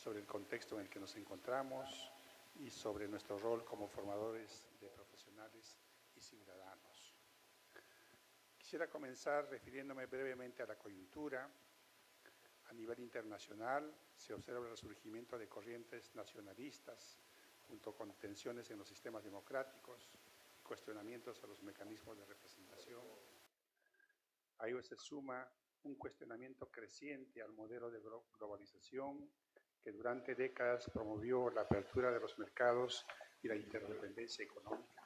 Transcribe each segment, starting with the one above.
sobre el contexto en el que nos encontramos y sobre nuestro rol como formadores de profesionales y ciudadanos. Quisiera comenzar refiriéndome brevemente a la coyuntura. A nivel internacional se observa el resurgimiento de corrientes nacionalistas junto con tensiones en los sistemas democráticos, cuestionamientos a los mecanismos de representación. A ello se suma un cuestionamiento creciente al modelo de globalización que durante décadas promovió la apertura de los mercados y la interdependencia económica.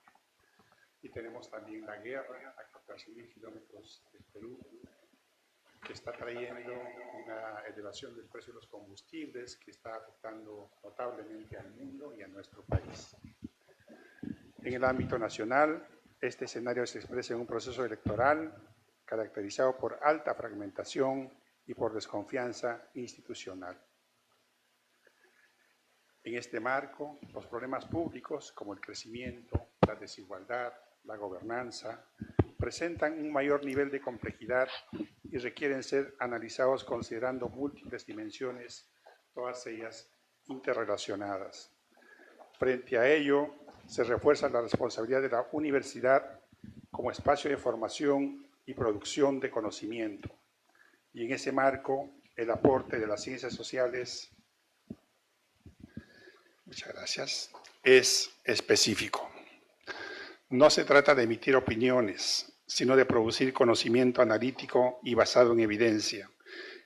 Y tenemos también la guerra a 14.000 kilómetros del Perú, que está trayendo una elevación del precio de los combustibles que está afectando notablemente al mundo y a nuestro país. En el ámbito nacional, este escenario se expresa en un proceso electoral caracterizado por alta fragmentación y por desconfianza institucional. En este marco, los problemas públicos como el crecimiento, la desigualdad, la gobernanza, presentan un mayor nivel de complejidad y requieren ser analizados considerando múltiples dimensiones, todas ellas interrelacionadas. Frente a ello, se refuerza la responsabilidad de la universidad como espacio de formación y producción de conocimiento. Y en ese marco, el aporte de las ciencias sociales, muchas gracias, es específico. No se trata de emitir opiniones, sino de producir conocimiento analítico y basado en evidencia.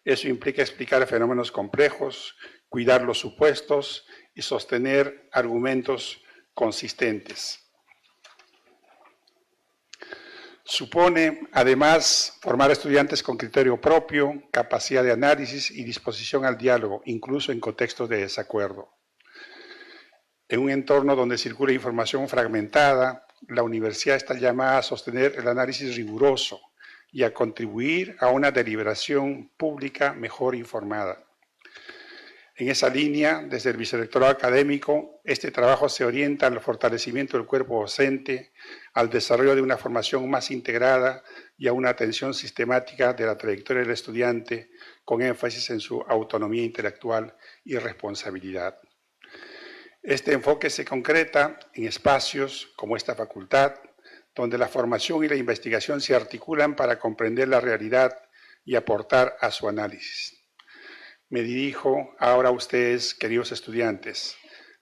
Eso implica explicar fenómenos complejos, cuidar los supuestos y sostener argumentos consistentes. Supone, además, formar estudiantes con criterio propio, capacidad de análisis y disposición al diálogo, incluso en contextos de desacuerdo. En un entorno donde circula información fragmentada, la universidad está llamada a sostener el análisis riguroso y a contribuir a una deliberación pública mejor informada. En esa línea, desde el vicerrectorado académico, este trabajo se orienta al fortalecimiento del cuerpo docente, al desarrollo de una formación más integrada y a una atención sistemática de la trayectoria del estudiante, con énfasis en su autonomía intelectual y responsabilidad. Este enfoque se concreta en espacios como esta facultad, donde la formación y la investigación se articulan para comprender la realidad y aportar a su análisis. Me dirijo ahora a ustedes, queridos estudiantes.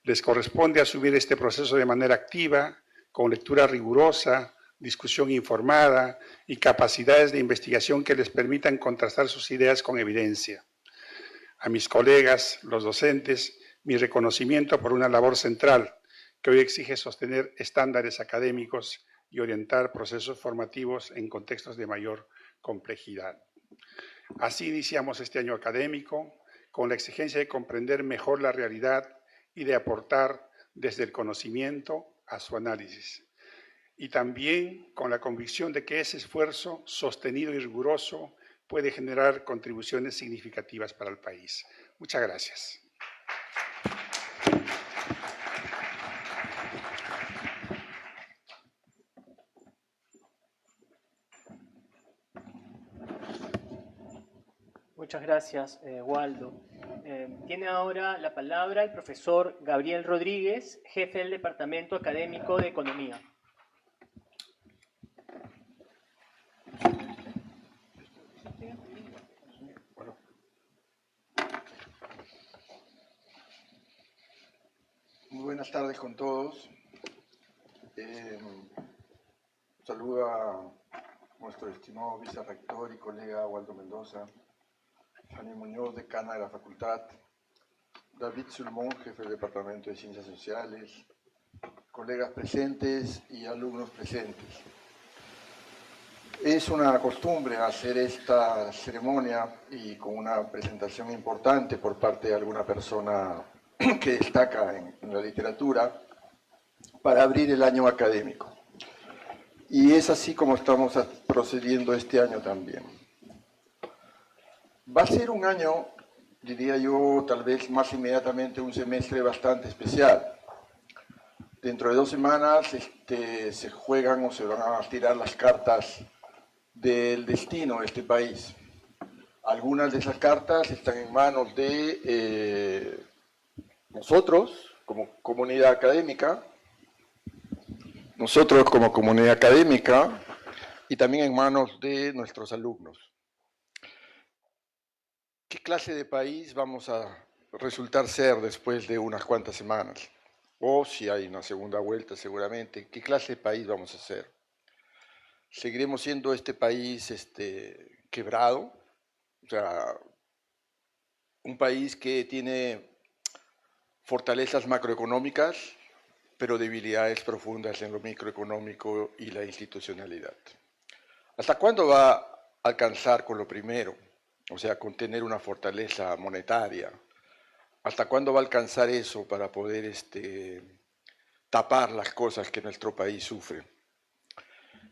Les corresponde asumir este proceso de manera activa, con lectura rigurosa, discusión informada y capacidades de investigación que les permitan contrastar sus ideas con evidencia. A mis colegas, los docentes, mi reconocimiento por una labor central que hoy exige sostener estándares académicos y orientar procesos formativos en contextos de mayor complejidad. Así iniciamos este año académico con la exigencia de comprender mejor la realidad y de aportar desde el conocimiento a su análisis. Y también con la convicción de que ese esfuerzo sostenido y riguroso puede generar contribuciones significativas para el país. Muchas gracias. Muchas gracias, Waldo. Tiene ahora la palabra el profesor Gabriel Rodríguez, jefe del Departamento Académico de Economía. Muy buenas tardes con todos. Saludo a nuestro estimado vicerrector y colega Waldo Mendoza, Fanny Muñoz, decana de la facultad, David Sulmón, jefe del Departamento de Ciencias Sociales, colegas presentes y alumnos presentes. Es una costumbre hacer esta ceremonia y con una presentación importante por parte de alguna persona que destaca en la literatura para abrir el año académico. Y es así como estamos procediendo este año también. Va a ser un año, diría yo, tal vez más inmediatamente un semestre bastante especial. Dentro de 2 semanas se juegan o se van a tirar las cartas del destino de este país. Algunas de esas cartas están en manos de nosotros como comunidad académica y también en manos de nuestros alumnos. ¿Qué clase de país vamos a resultar ser después de unas cuantas semanas? O si hay una segunda vuelta seguramente, ¿qué clase de país vamos a ser? ¿Seguiremos siendo este país quebrado? O sea, un país que tiene fortalezas macroeconómicas, pero debilidades profundas en lo microeconómico y la institucionalidad. ¿Hasta cuándo va a alcanzar con lo primero? O sea, con tener una fortaleza monetaria. ¿Hasta cuándo va a alcanzar eso para poder tapar las cosas que nuestro país sufre?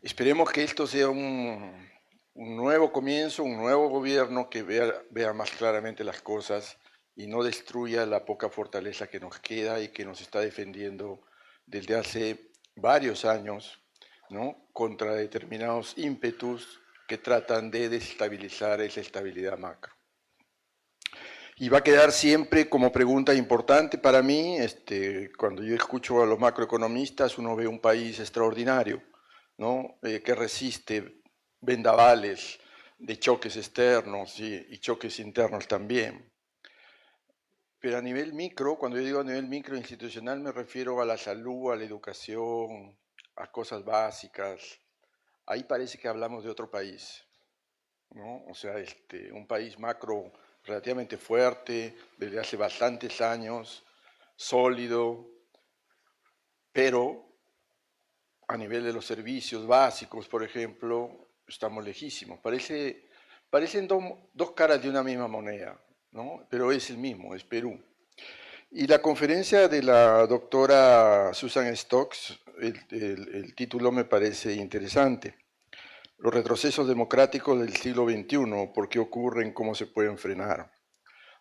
Esperemos que esto sea un nuevo comienzo, un nuevo gobierno que vea más claramente las cosas y no destruya la poca fortaleza que nos queda y que nos está defendiendo desde hace varios años, ¿no?, contra determinados ímpetus que tratan de desestabilizar esa estabilidad macro. Y va a quedar siempre como pregunta importante para mí, cuando yo escucho a los macroeconomistas, uno ve un país extraordinario, ¿no?, que resiste vendavales de choques externos y choques internos también. Pero a nivel micro, cuando yo digo a nivel micro institucional, me refiero a la salud, a la educación, a cosas básicas. Ahí parece que hablamos de otro país, ¿no? O sea, un país macro relativamente fuerte, desde hace bastantes años, sólido, pero a nivel de los servicios básicos, por ejemplo, estamos lejísimos. Parecen dos caras de una misma moneda, ¿no? Pero es el mismo, es Perú. Y la conferencia de la doctora Susan Stokes, el título me parece interesante. Los retrocesos democráticos del siglo XXI, ¿por qué ocurren? ¿Cómo se pueden frenar?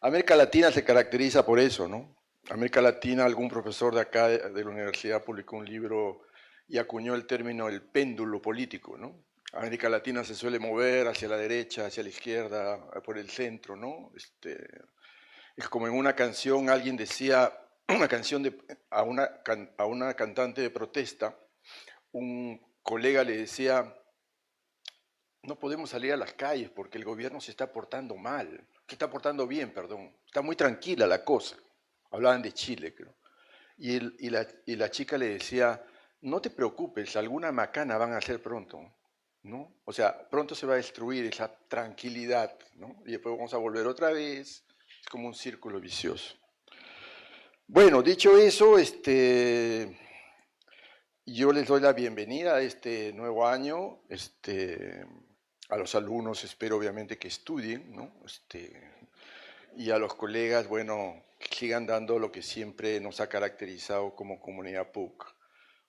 América Latina se caracteriza por eso, ¿no? América Latina, algún profesor de acá de la universidad publicó un libro y acuñó el término el péndulo político, ¿no? América Latina se suele mover hacia la derecha, hacia la izquierda, por el centro, ¿no? Es como en una canción, alguien decía, una canción a una cantante de protesta, un colega le decía, no podemos salir a las calles porque el gobierno se está portando mal, se está portando bien, perdón, está muy tranquila la cosa. Hablaban de Chile, creo. Y la chica le decía, no te preocupes, alguna macana van a hacer pronto, ¿no? O sea, pronto se va a destruir esa tranquilidad, ¿no? Y después vamos a volver otra vez, es como un círculo vicioso. Bueno, dicho eso, yo les doy la bienvenida a este nuevo año, a los alumnos espero obviamente que estudien, ¿no? Y a los colegas, bueno, que sigan dando lo que siempre nos ha caracterizado como comunidad PUC,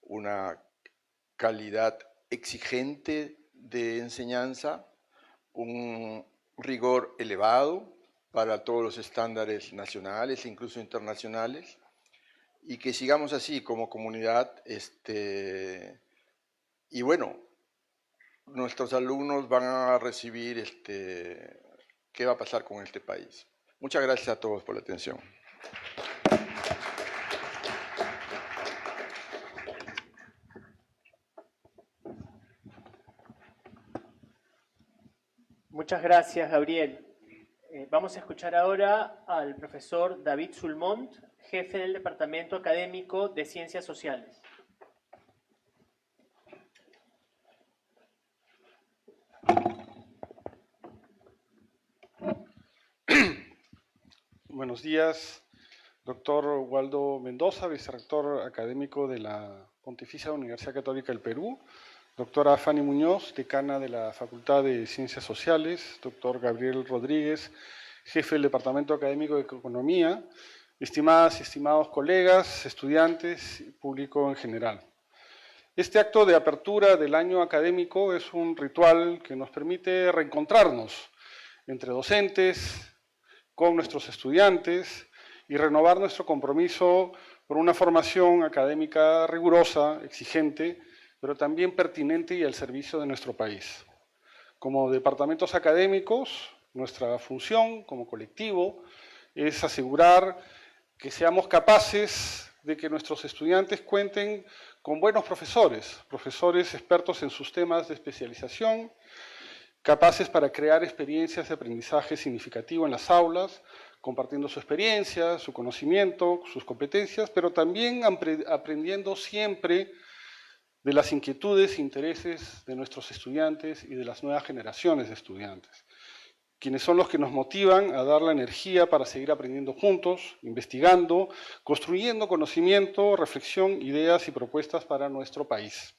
una calidad exigente de enseñanza, un rigor elevado para todos los estándares nacionales e incluso internacionales, y que sigamos así como comunidad, y bueno, nuestros alumnos van a recibir qué va a pasar con este país. Muchas gracias a todos por la atención. Muchas gracias, Gabriel. Vamos a escuchar ahora al profesor David Sulmont, jefe del Departamento Académico de Ciencias Sociales. Buenos días, doctor Waldo Mendoza, vicerrector académico de la Pontificia Universidad Católica del Perú, doctora Fanny Muñoz, decana de la Facultad de Ciencias Sociales, doctor Gabriel Rodríguez, jefe del Departamento Académico de Economía, estimadas y estimados colegas, estudiantes y público en general. Este acto de apertura del año académico es un ritual que nos permite reencontrarnos entre docentes, con nuestros estudiantes y renovar nuestro compromiso por una formación académica rigurosa, exigente, pero también pertinente y al servicio de nuestro país. Como departamentos académicos, nuestra función como colectivo es asegurar que seamos capaces de que nuestros estudiantes cuenten con buenos profesores, profesores expertos en sus temas de especialización, capaces para crear experiencias de aprendizaje significativo en las aulas, compartiendo su experiencia, su conocimiento, sus competencias, pero también aprendiendo siempre de las inquietudes e intereses de nuestros estudiantes y de las nuevas generaciones de estudiantes, quienes son los que nos motivan a dar la energía para seguir aprendiendo juntos, investigando, construyendo conocimiento, reflexión, ideas y propuestas para nuestro país.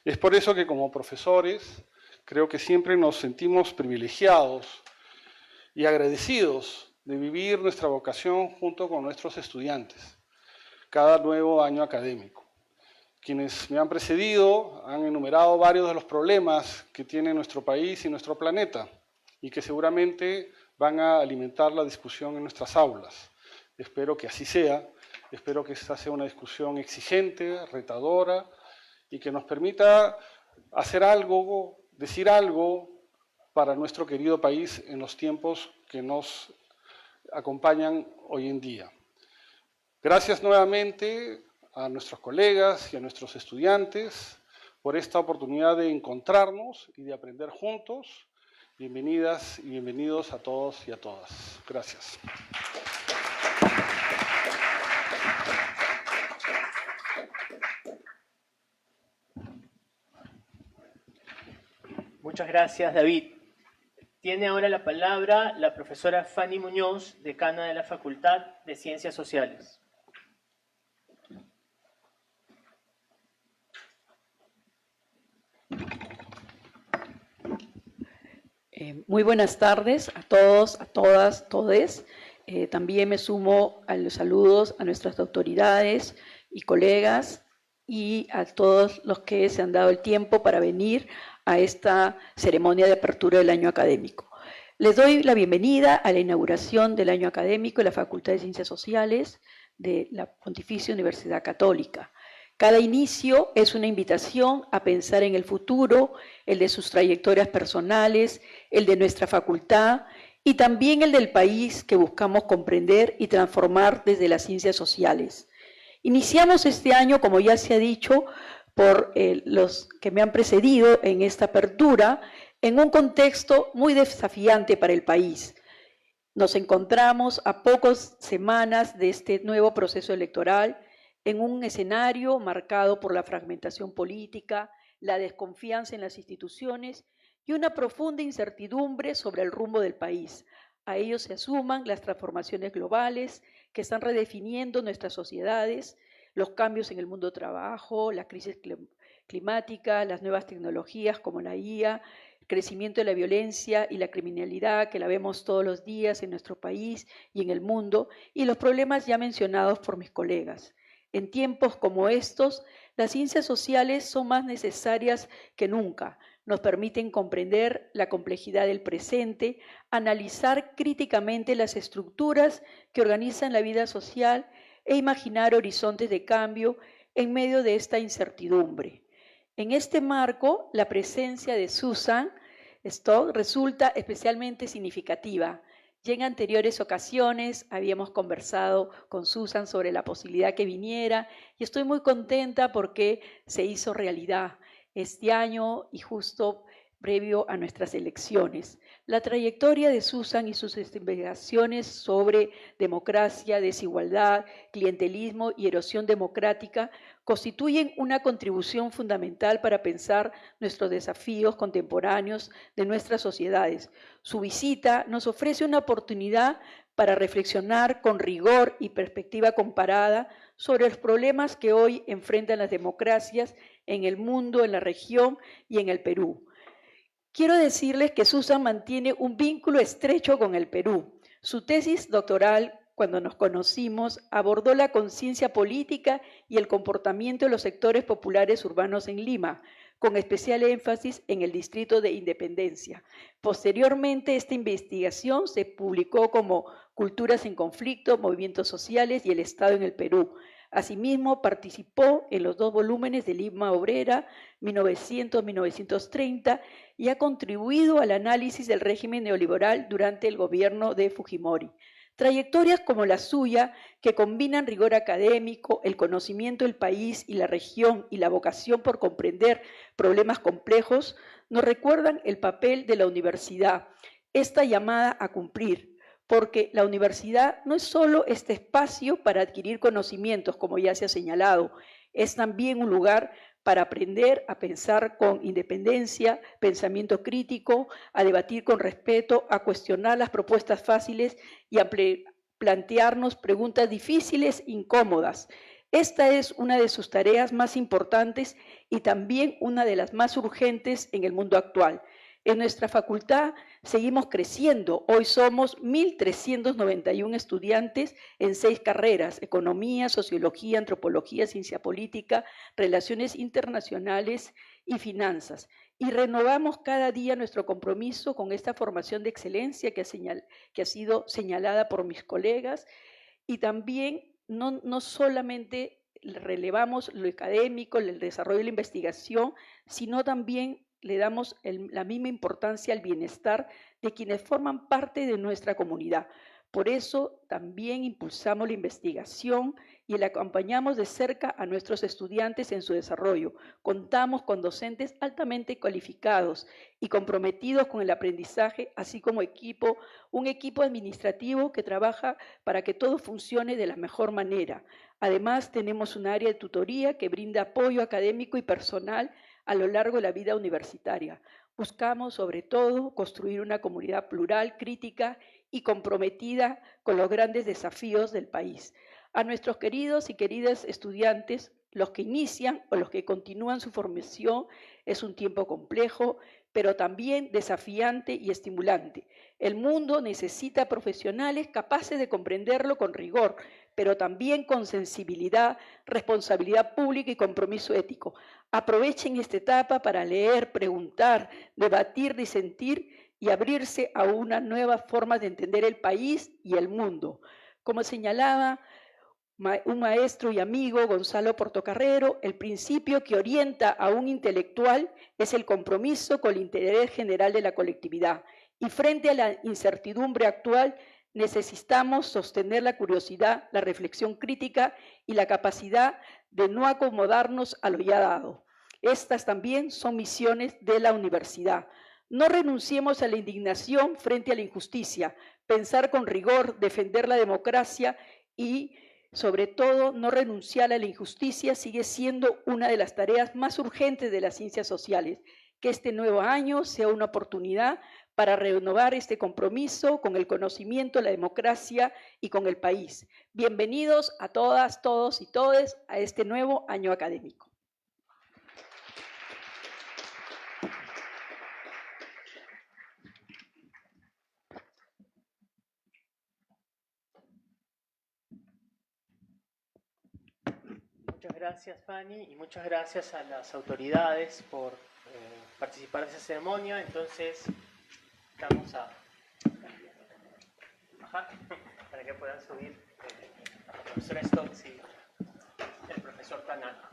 Es por eso que como profesores creo que siempre nos sentimos privilegiados y agradecidos de vivir nuestra vocación junto con nuestros estudiantes, cada nuevo año académico. Quienes me han precedido han enumerado varios de los problemas que tiene nuestro país y nuestro planeta y que seguramente van a alimentar la discusión en nuestras aulas. Espero que así sea, espero que esta sea una discusión exigente, retadora y que nos permita hacer algo, decir algo para nuestro querido país en los tiempos que nos acompañan hoy en día. Gracias nuevamente a nuestros colegas y a nuestros estudiantes por esta oportunidad de encontrarnos y de aprender juntos. Bienvenidas y bienvenidos a todos y a todas. Gracias. Muchas gracias, David. Tiene ahora la palabra la profesora Fanny Muñoz, decana de la Facultad de Ciencias Sociales. Muy buenas tardes a todos, a todas, todes. También me sumo a los saludos a nuestras autoridades y colegas y a todos los que se han dado el tiempo para venir a esta ceremonia de apertura del año académico. Les doy la bienvenida a la inauguración del año académico de la Facultad de Ciencias Sociales de la Pontificia Universidad Católica. Cada inicio es una invitación a pensar en el futuro, el de sus trayectorias personales, el de nuestra facultad y también el del país que buscamos comprender y transformar desde las ciencias sociales. Iniciamos este año, como ya se ha dicho, por los que me han precedido en esta apertura, en un contexto muy desafiante para el país. Nos encontramos a pocas semanas de este nuevo proceso electoral, en un escenario marcado por la fragmentación política, la desconfianza en las instituciones y una profunda incertidumbre sobre el rumbo del país. A ello se suman las transformaciones globales que están redefiniendo nuestras sociedades, los cambios en el mundo del trabajo, la crisis climática, las nuevas tecnologías como la IA, el crecimiento de la violencia y la criminalidad que la vemos todos los días en nuestro país y en el mundo, y los problemas ya mencionados por mis colegas. En tiempos como estos, las ciencias sociales son más necesarias que nunca. Nos permiten comprender la complejidad del presente, analizar críticamente las estructuras que organizan la vida social e imaginar horizontes de cambio en medio de esta incertidumbre. En este marco, la presencia de Susan Stock resulta especialmente significativa. Ya en anteriores ocasiones habíamos conversado con Susan sobre la posibilidad que viniera y estoy muy contenta porque se hizo realidad este año y justo previo a nuestras elecciones. La trayectoria de Susan y sus investigaciones sobre democracia, desigualdad, clientelismo y erosión democrática constituyen una contribución fundamental para pensar nuestros desafíos contemporáneos de nuestras sociedades. Su visita nos ofrece una oportunidad para reflexionar con rigor y perspectiva comparada sobre los problemas que hoy enfrentan las democracias en el mundo, en la región y en el Perú. Quiero decirles que Susan mantiene un vínculo estrecho con el Perú. Su tesis doctoral, cuando nos conocimos, abordó la conciencia política y el comportamiento de los sectores populares urbanos en Lima, con especial énfasis en el distrito de Independencia. Posteriormente, esta investigación se publicó como Culturas en conflicto, movimientos sociales y el Estado en el Perú. Asimismo, participó en los 2 volúmenes de Lima Obrera, 1900-1930, y ha contribuido al análisis del régimen neoliberal durante el gobierno de Fujimori. Trayectorias como la suya, que combinan rigor académico, el conocimiento del país y la región y la vocación por comprender problemas complejos, nos recuerdan el papel de la universidad, esta llamada a cumplir, porque la universidad no es solo este espacio para adquirir conocimientos, como ya se ha señalado, es también un lugar para aprender a pensar con independencia, pensamiento crítico, a debatir con respeto, a cuestionar las propuestas fáciles y a plantearnos preguntas difíciles, incómodas. Esta es una de sus tareas más importantes y también una de las más urgentes en el mundo actual. En nuestra facultad seguimos creciendo. Hoy somos 1.391 estudiantes en 6 carreras: economía, sociología, antropología, ciencia política, relaciones internacionales y finanzas. Y renovamos cada día nuestro compromiso con esta formación de excelencia que ha sido señalada por mis colegas, y también no solamente relevamos lo académico, el desarrollo de la investigación, sino también le damos la misma importancia al bienestar de quienes forman parte de nuestra comunidad. Por eso también impulsamos la investigación y la acompañamos de cerca a nuestros estudiantes en su desarrollo. Contamos con docentes altamente cualificados y comprometidos con el aprendizaje, así como un equipo administrativo que trabaja para que todo funcione de la mejor manera. Además, tenemos un área de tutoría que brinda apoyo académico y personal a lo largo de la vida universitaria. Buscamos, sobre todo, construir una comunidad plural, crítica y comprometida con los grandes desafíos del país. A nuestros queridos y queridas estudiantes, los que inician o los que continúan su formación, es un tiempo complejo, pero también desafiante y estimulante. El mundo necesita profesionales capaces de comprenderlo con rigor, pero también con sensibilidad, responsabilidad pública y compromiso ético. Aprovechen esta etapa para leer, preguntar, debatir, disentir y abrirse a una nueva forma de entender el país y el mundo. Como señalaba un maestro y amigo, Gonzalo Portocarrero, el principio que orienta a un intelectual es el compromiso con el interés general de la colectividad. Y frente a la incertidumbre actual, necesitamos sostener la curiosidad, la reflexión crítica y la capacidad de no acomodarnos a lo ya dado. Estas también son misiones de la universidad. No renunciemos a la indignación frente a la injusticia, pensar con rigor, defender la democracia y, sobre todo, no renunciar a la injusticia sigue siendo una de las tareas más urgentes de las ciencias sociales. Que este nuevo año sea una oportunidad para renovar este compromiso con el conocimiento, la democracia y con el país. Bienvenidos a todas, todos y todes a este nuevo año académico. Muchas gracias, Fanny, y muchas gracias a las autoridades por participar de esa ceremonia. Entonces, vamos a bajar para que puedan subir el profesor Stokes y el profesor Tanaka.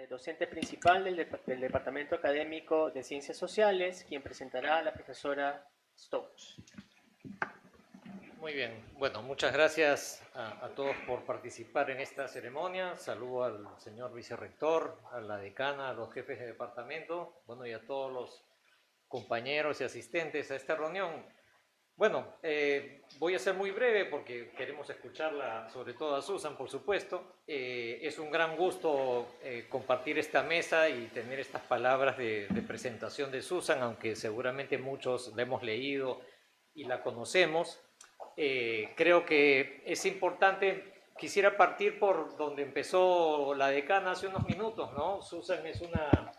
docente principal del Departamento Académico de Ciencias Sociales, quien presentará a la profesora Stokes. Muy bien, bueno, muchas gracias a todos por participar en esta ceremonia. Saludo al señor vicerrector, a la decana, a los jefes de departamento, bueno, y a todos los compañeros y asistentes a esta reunión. Bueno, voy a ser muy breve porque queremos escucharla, sobre todo a Susan, por supuesto. Es un gran gusto compartir esta mesa y tener estas palabras de presentación de Susan, aunque seguramente muchos la hemos leído y la conocemos. Creo que es importante, quisiera partir por donde empezó la decana hace unos minutos, ¿no? Susan es una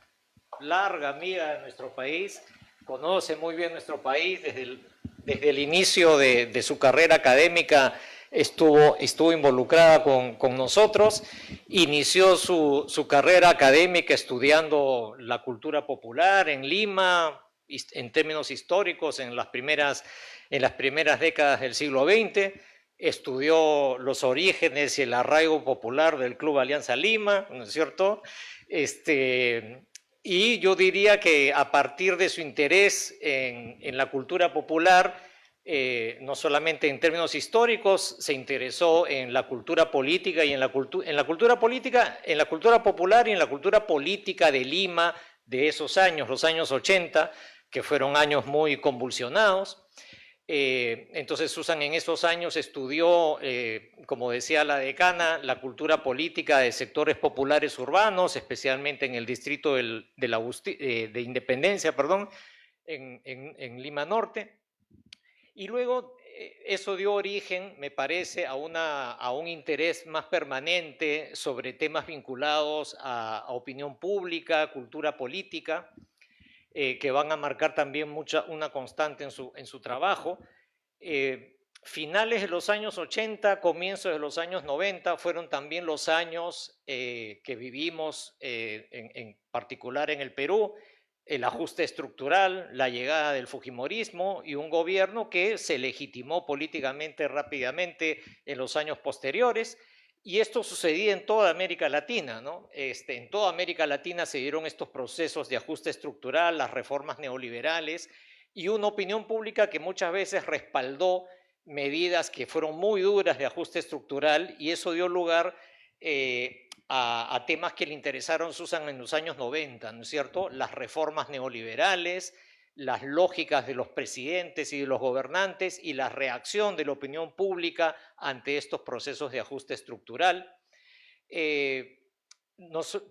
larga amiga de nuestro país, conoce muy bien nuestro país, desde el inicio de su carrera académica estuvo involucrada con nosotros, inició su carrera académica estudiando la cultura popular en Lima, en términos históricos, en las primeras décadas del siglo XX, estudió los orígenes y el arraigo popular del Club Alianza Lima, ¿no es cierto? Y yo diría que a partir de su interés en la cultura popular, no solamente en términos históricos, se interesó en la cultura política y en la cultura popular y en la cultura política de Lima de esos años, los años 80, que fueron años muy convulsionados. Entonces Susan en esos años estudió, como decía la decana, la cultura política de sectores populares urbanos, especialmente en el distrito de Independencia, en Lima Norte. Y luego eso dio origen, me parece, a un interés más permanente sobre temas vinculados a opinión pública, cultura política, que van a marcar también una constante en su trabajo. Finales de los años 80, comienzos de los años 90 fueron también los años que vivimos, en particular en el Perú, el ajuste estructural, la llegada del fujimorismo y un gobierno que se legitimó políticamente rápidamente en los años posteriores. Y esto sucedía en toda América Latina, ¿no? En toda América Latina se dieron estos procesos de ajuste estructural, las reformas neoliberales y una opinión pública que muchas veces respaldó medidas que fueron muy duras de ajuste estructural, y eso dio lugar a temas que le interesaron a Susan en los años 90, ¿no es cierto? Las reformas neoliberales, las lógicas de los presidentes y de los gobernantes y la reacción de la opinión pública ante estos procesos de ajuste estructural.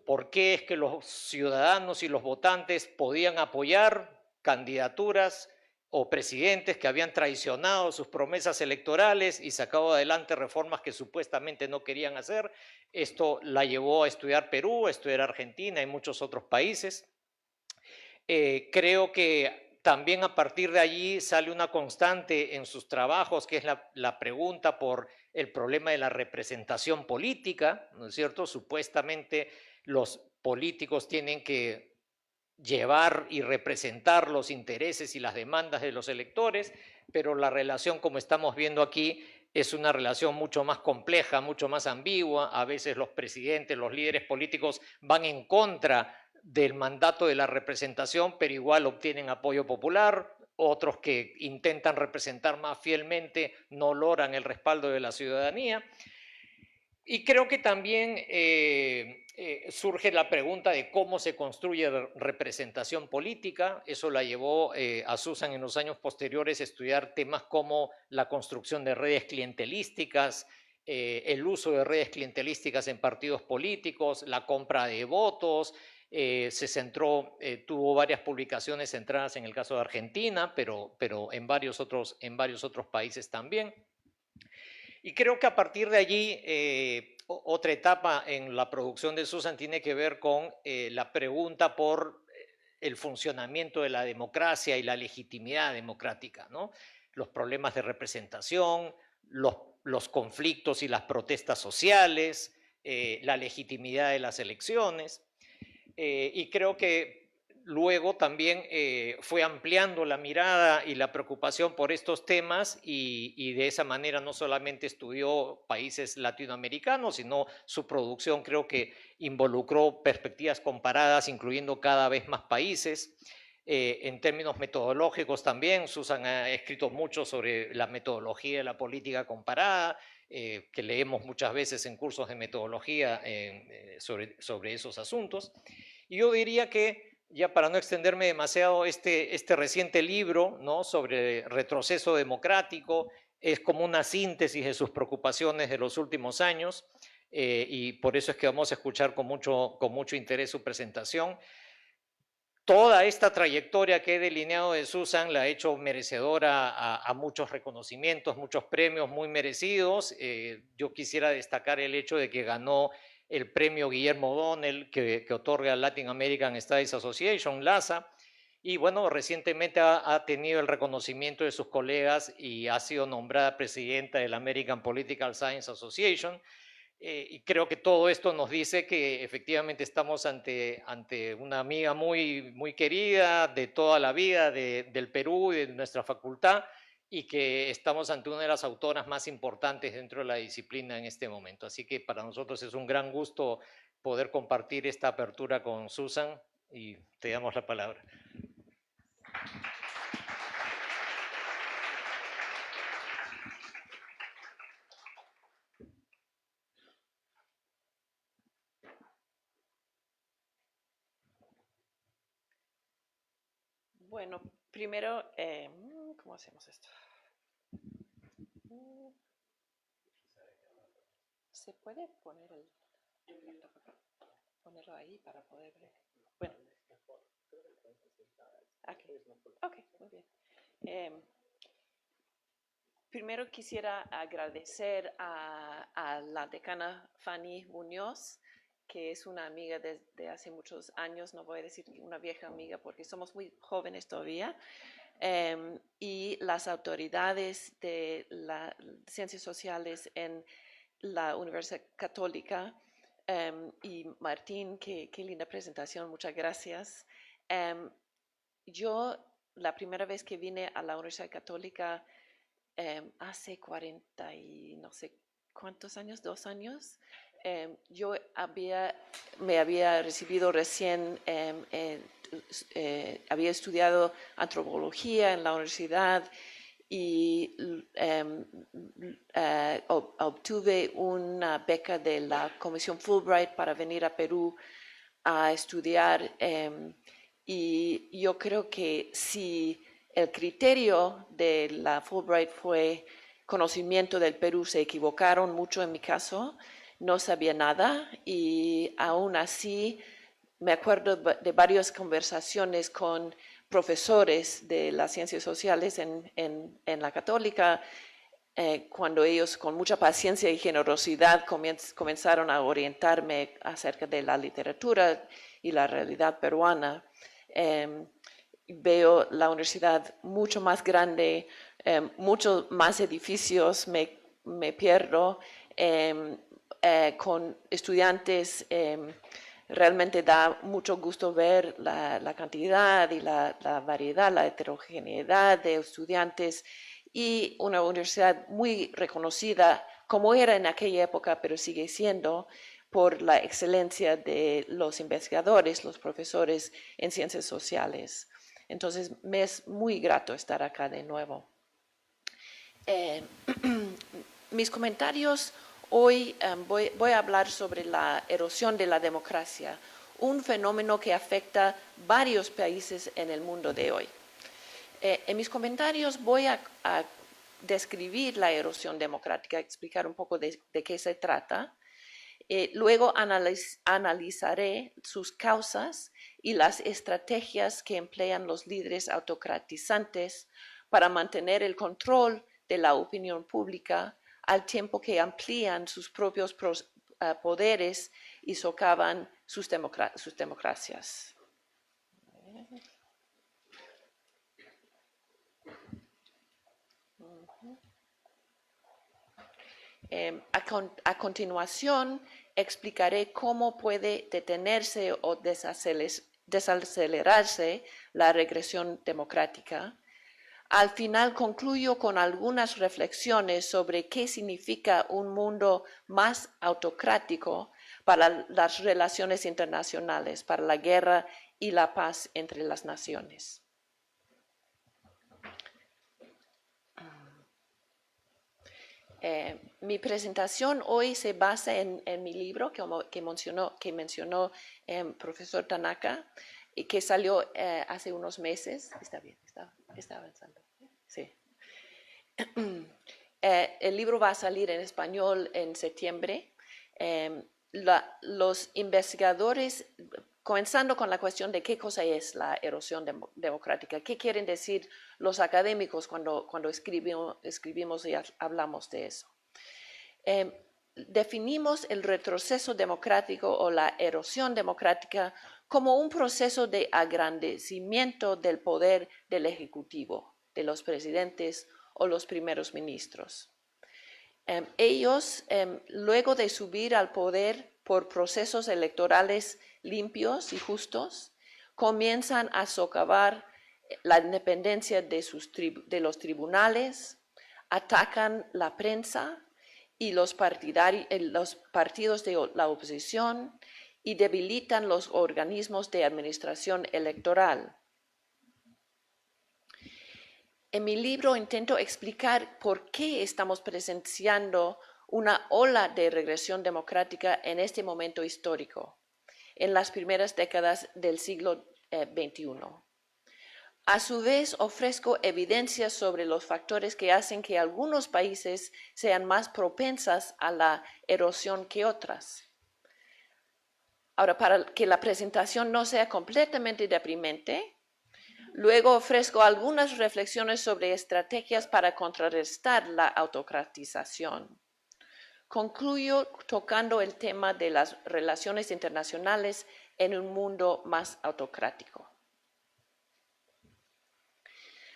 ¿Por qué es que los ciudadanos y los votantes podían apoyar candidaturas o presidentes que habían traicionado sus promesas electorales y sacado adelante reformas que supuestamente no querían hacer? Esto la llevó a estudiar Perú, a estudiar Argentina y muchos otros países. Creo que también a partir de allí sale una constante en sus trabajos, que es la pregunta por el problema de la representación política, ¿no es cierto? Supuestamente los políticos tienen que llevar y representar los intereses y las demandas de los electores, pero la relación, como estamos viendo aquí, es una relación mucho más compleja, mucho más ambigua. A veces los presidentes, los líderes políticos van en contra del mandato de la representación, pero igual obtienen apoyo popular. Otros que intentan representar más fielmente no logran el respaldo de la ciudadanía. Y creo que también surge la pregunta de cómo se construye representación política. Eso la llevó a Susan en los años posteriores a estudiar temas como la construcción de redes clientelísticas, el uso de redes clientelísticas en partidos políticos, la compra de votos. Tuvo varias publicaciones centradas en el caso de Argentina, pero en varios otros países también. Y creo que a partir de allí, otra etapa en la producción de Susan tiene que ver con la pregunta por el funcionamiento de la democracia y la legitimidad democrática, ¿no? Los problemas de representación, los conflictos y las protestas sociales, la legitimidad de las elecciones. Y creo que luego también fue ampliando la mirada y la preocupación por estos temas y de esa manera no solamente estudió países latinoamericanos, sino su producción creo que involucró perspectivas comparadas, incluyendo cada vez más países. En términos metodológicos también, Susan ha escrito mucho sobre la metodología de la política comparada, que leemos muchas veces en cursos de metodología sobre esos asuntos. Y yo diría que, ya para no extenderme demasiado, este reciente libro, ¿no?, sobre retroceso democrático es como una síntesis de sus preocupaciones de los últimos años, y por eso es que vamos a escuchar con mucho interés su presentación. Toda esta trayectoria que he delineado de Susan la ha hecho merecedora a muchos reconocimientos, muchos premios muy merecidos. Yo quisiera destacar el hecho de que ganó el premio Guillermo O'Donnell que otorga Latin American Studies Association, LASA, y bueno, recientemente ha tenido el reconocimiento de sus colegas y ha sido nombrada presidenta de la American Political Science Association. Y creo que todo esto nos dice que efectivamente estamos ante una amiga muy querida de toda la vida del Perú y de nuestra facultad, y que estamos ante una de las autoras más importantes dentro de la disciplina en este momento. Así que para nosotros es un gran gusto poder compartir esta apertura con Susan, y te damos la palabra. Bueno, primero, ¿cómo hacemos esto? ¿Se puede ponerlo ahí para poder ver? Bueno. Ok, muy bien. Primero quisiera agradecer a la decana Fanny Muñoz, que es una amiga desde hace muchos años, no voy a decir una vieja amiga porque somos muy jóvenes todavía, y las autoridades de las ciencias sociales en la Universidad Católica, y Martín, qué linda presentación, muchas gracias. Yo, la primera vez que vine a la Universidad Católica, hace 40 y no sé cuántos años, 2 años, yo me había recibido recién, había estudiado antropología en la universidad y obtuve una beca de la Comisión Fulbright para venir a Perú a estudiar, y yo creo que si el criterio de la Fulbright fue conocimiento del Perú, se equivocaron mucho en mi caso, no sabía nada y aún así me acuerdo de varias conversaciones con profesores de las ciencias sociales en la Católica, cuando ellos con mucha paciencia y generosidad comenzaron a orientarme acerca de la literatura y la realidad peruana. Veo la universidad mucho más grande, muchos más edificios, me pierdo, con estudiantes. Realmente da mucho gusto ver la cantidad y la variedad, la heterogeneidad de estudiantes, y una universidad muy reconocida, como era en aquella época, pero sigue siendo, por la excelencia de los investigadores, los profesores en ciencias sociales. Entonces, me es muy grato estar acá de nuevo. Mis comentarios hoy, voy a hablar sobre la erosión de la democracia, un fenómeno que afecta varios países en el mundo de hoy. En mis comentarios voy a describir la erosión democrática, explicar un poco de qué se trata. Luego analizaré sus causas y las estrategias que emplean los líderes autocratizantes para mantener el control de la opinión pública, al tiempo que amplían sus propios poderes y socavan sus democracias. A continuación, explicaré cómo puede detenerse o desacelerarse la regresión democrática. Al final concluyo con algunas reflexiones sobre qué significa un mundo más autocrático para las relaciones internacionales, para la guerra y la paz entre las naciones. Mi presentación hoy se basa en mi libro que mencionó el profesor Tanaka y que salió hace unos meses. Está bien, está avanzando. Sí. El libro va a salir en español en septiembre. Los investigadores, comenzando con la cuestión de qué cosa es la erosión democrática, qué quieren decir los académicos cuando escribimos y hablamos de eso. Definimos el retroceso democrático o la erosión democrática como un proceso de agrandecimiento del poder del Ejecutivo, de los presidentes o los primeros ministros. Ellos, luego de subir al poder por procesos electorales limpios y justos, comienzan a socavar la independencia de los tribunales, atacan la prensa y los partidos de la oposición y debilitan los organismos de administración electoral. En mi libro intento explicar por qué estamos presenciando una ola de regresión democrática en este momento histórico, en las primeras décadas del siglo XXI. A su vez, ofrezco evidencias sobre los factores que hacen que algunos países sean más propensas a la erosión que otras. Ahora, para que la presentación no sea completamente deprimente, luego ofrezco algunas reflexiones sobre estrategias para contrarrestar la autocratización. Concluyo tocando el tema de las relaciones internacionales en un mundo más autocrático.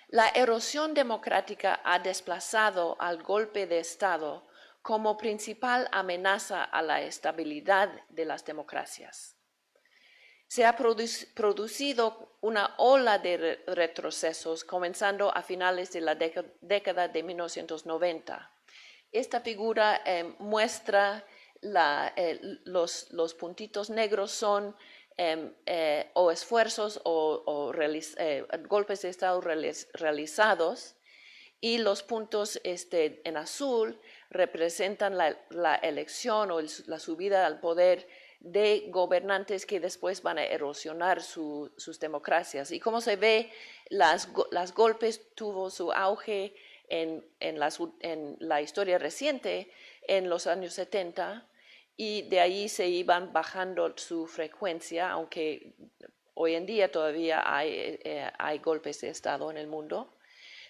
La erosión democrática ha desplazado al golpe de Estado como principal amenaza a la estabilidad de las democracias. Se ha producido una ola de retrocesos comenzando a finales de la década de 1990. Esta figura muestra los puntitos negros son o esfuerzos o golpes de Estado realizados, y los puntos en azul representan la elección o la subida al poder de gobernantes que después van a erosionar sus democracias. Y como se ve, las golpes tuvo su auge en la historia reciente, en los años 70, y de ahí se iban bajando su frecuencia, aunque hoy en día todavía hay golpes de Estado en el mundo.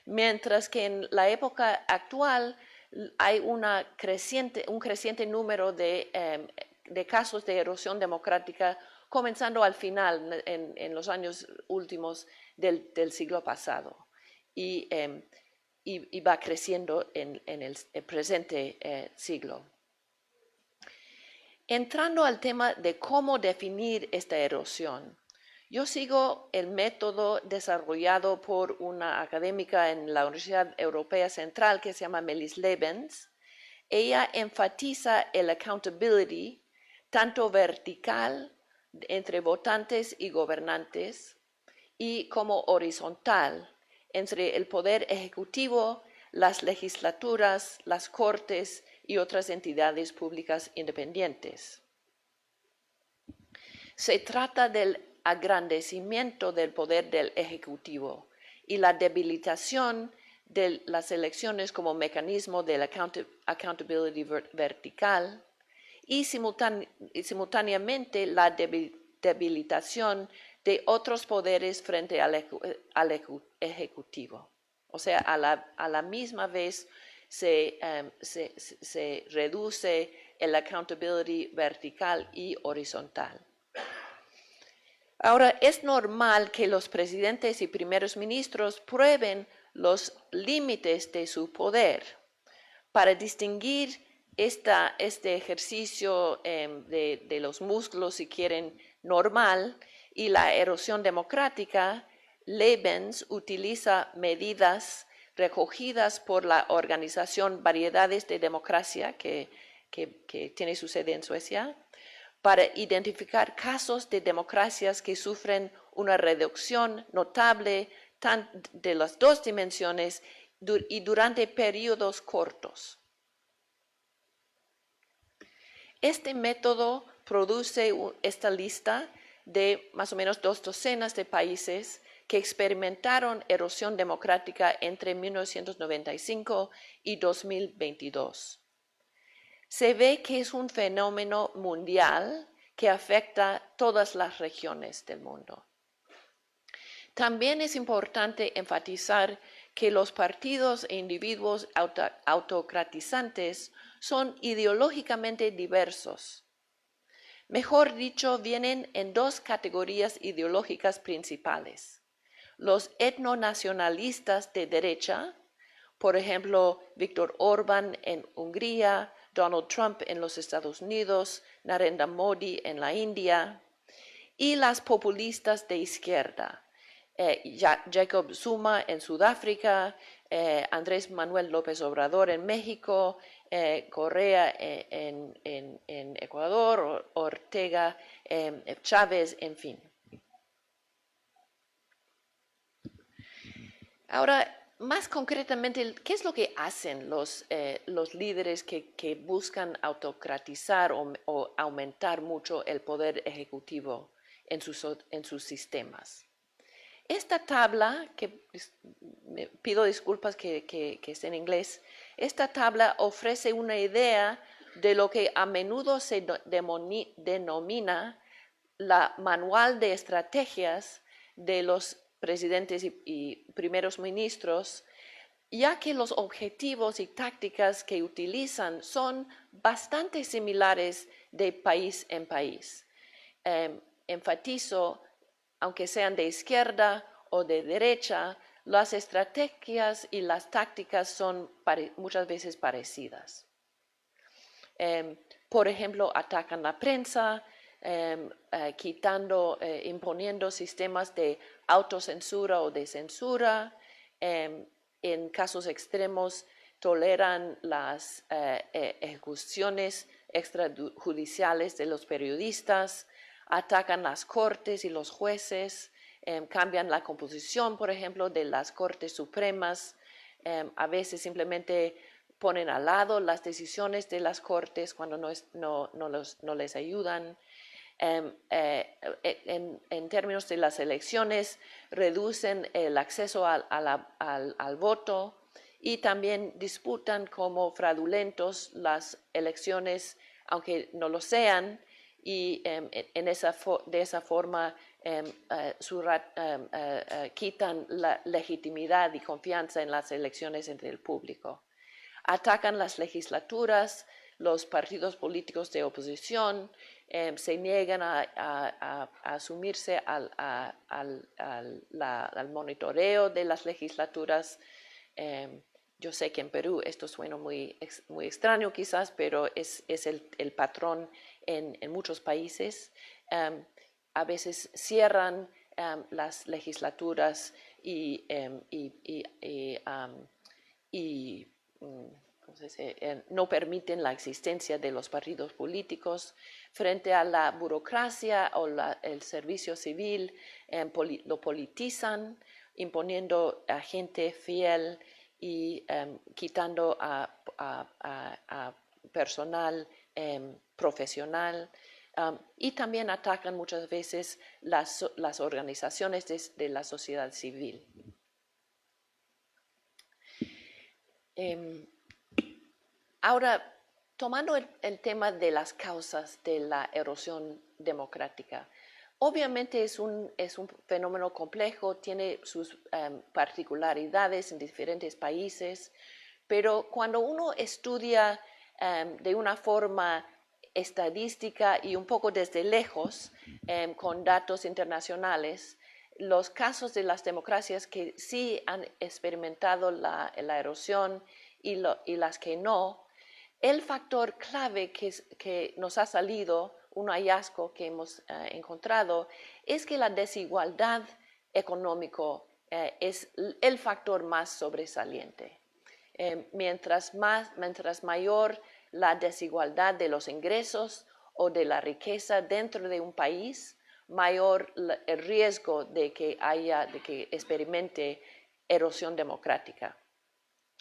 Mientras que en la época actual hay un creciente número de casos de erosión democrática, comenzando al final, en los años últimos del siglo pasado, y va creciendo en el presente siglo. Entrando al tema de cómo definir esta erosión, yo sigo el método desarrollado por una académica en la Universidad Europea Central que se llama Melis Lebens. Ella enfatiza el accountability, tanto vertical entre votantes y gobernantes, y como horizontal entre el poder ejecutivo, las legislaturas, las cortes y otras entidades públicas independientes. Se trata del agrandecimiento del poder del Ejecutivo y la debilitación de las elecciones como mecanismo de la accountability vertical, y simultáneamente la debilitación de otros poderes frente al Ejecutivo. O sea, a la misma vez se reduce el accountability vertical y horizontal. Ahora, es normal que los presidentes y primeros ministros prueben los límites de su poder. Para distinguir este ejercicio de los músculos, si quieren, normal, y la erosión democrática, Lebens utiliza medidas recogidas por la organización Variedades de Democracia, que tiene su sede en Suecia, para identificar casos de democracias que sufren una reducción notable de las dos dimensiones y durante periodos cortos. Este método produce esta lista de más o menos 2 docenas de países que experimentaron erosión democrática entre 1995 y 2022. Se ve que es un fenómeno mundial que afecta a todas las regiones del mundo. También es importante enfatizar que los partidos e individuos autocratizantes son ideológicamente diversos. Mejor dicho, vienen en 2 categorías ideológicas principales. Los etnonacionalistas de derecha, por ejemplo, Viktor Orbán en Hungría, Donald Trump en los Estados Unidos, Narendra Modi en la India, y las populistas de izquierda, Jacob Zuma en Sudáfrica, Andrés Manuel López Obrador en México, Correa en Ecuador, Ortega, Chávez, en fin. Ahora, más concretamente, ¿qué es lo que hacen los líderes que buscan autocratizar o aumentar mucho el poder ejecutivo en sus sistemas? Esta tabla, que me pido disculpas que esté en inglés, esta tabla ofrece una idea de lo que a menudo se denomina la manual de estrategias de los presidentes y primeros ministros, ya que los objetivos y tácticas que utilizan son bastante similares de país en país. Enfatizo, aunque sean de izquierda o de derecha, las estrategias y las tácticas son muchas veces parecidas. Por ejemplo, atacan la prensa, imponiendo sistemas de autocensura o de censura. En casos extremos toleran las ejecuciones extrajudiciales de los periodistas, atacan las cortes y los jueces, cambian la composición, por ejemplo, de las cortes supremas, a veces simplemente ponen al lado las decisiones de las cortes cuando no les ayudan. En términos de las elecciones, reducen el acceso al voto y también disputan como fraudulentos las elecciones, aunque no lo sean, y de esa forma quitan la legitimidad y confianza en las elecciones entre el público. Atacan las legislaturas, los partidos políticos de oposición, se niegan a asumirse al monitoreo de las legislaturas. Yo sé que en Perú esto suena muy extraño quizás, pero es el patrón en muchos países. A veces cierran las legislaturas y no permiten la existencia de los partidos políticos. Frente a la burocracia o el servicio civil, lo politizan, imponiendo a gente fiel y quitando a personal profesional. Y también atacan muchas veces las organizaciones de la sociedad civil. Ahora, tomando el tema de las causas de la erosión democrática, obviamente es un fenómeno complejo, tiene sus particularidades en diferentes países, pero cuando uno estudia de una forma estadística y un poco desde lejos, con datos internacionales, los casos de las democracias que sí han experimentado la erosión y las que no, el factor clave que nos ha salido un hallazgo que hemos encontrado es que la desigualdad económica es el factor más sobresaliente. Mientras mayor la desigualdad de los ingresos o de la riqueza dentro de un país, mayor el riesgo de que experimente erosión democrática.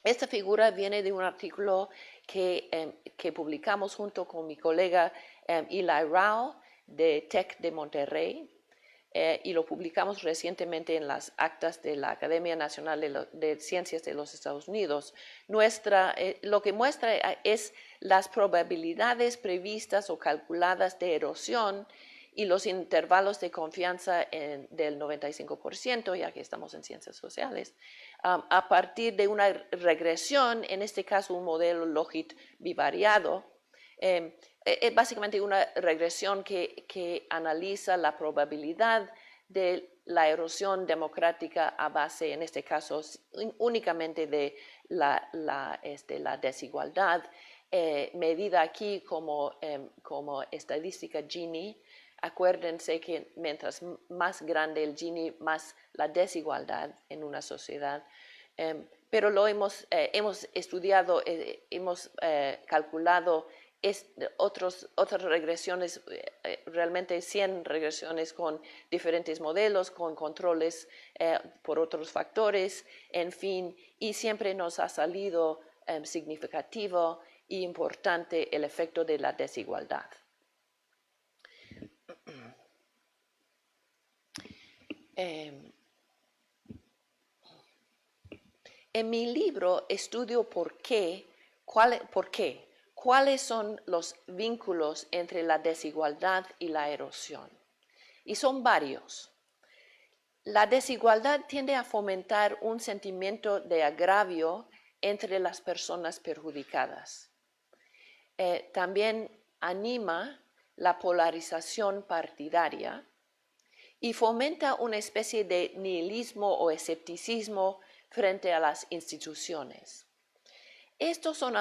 Esta figura viene de un artículo que publicamos junto con mi colega Eli Rao de TEC de Monterrey y lo publicamos recientemente en las actas de la Academia Nacional de Ciencias de los Estados Unidos. Lo que muestra es las probabilidades previstas o calculadas de erosión y los intervalos de confianza del 95%, ya que estamos en ciencias sociales, a partir de una regresión, en este caso un modelo Logit bivariado. Es básicamente una regresión que analiza la probabilidad de la erosión democrática a base, en este caso, únicamente de la desigualdad, medida aquí como estadística Gini. Acuérdense que mientras más grande el Gini, más la desigualdad en una sociedad. Pero lo hemos estudiado, hemos calculado otras regresiones, realmente 100 regresiones con diferentes modelos, con controles por otros factores, en fin, y siempre nos ha salido significativo e importante el efecto de la desigualdad. En mi libro estudio cuáles son los vínculos entre la desigualdad y la erosión. Y son varios. La desigualdad tiende a fomentar un sentimiento de agravio entre las personas perjudicadas. También anima la polarización partidaria y fomenta una especie de nihilismo o escepticismo frente a las instituciones. Estos son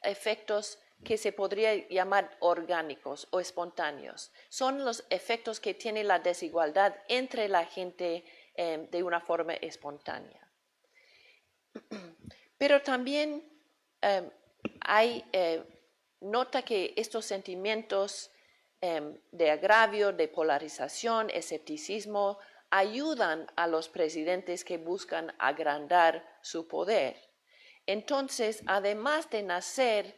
efectos que se podría llamar orgánicos o espontáneos. Son los efectos que tiene la desigualdad entre la gente de una forma espontánea. Pero también nota que estos sentimientos de agravio, de polarización, escepticismo, ayudan a los presidentes que buscan agrandar su poder. Entonces, además de nacer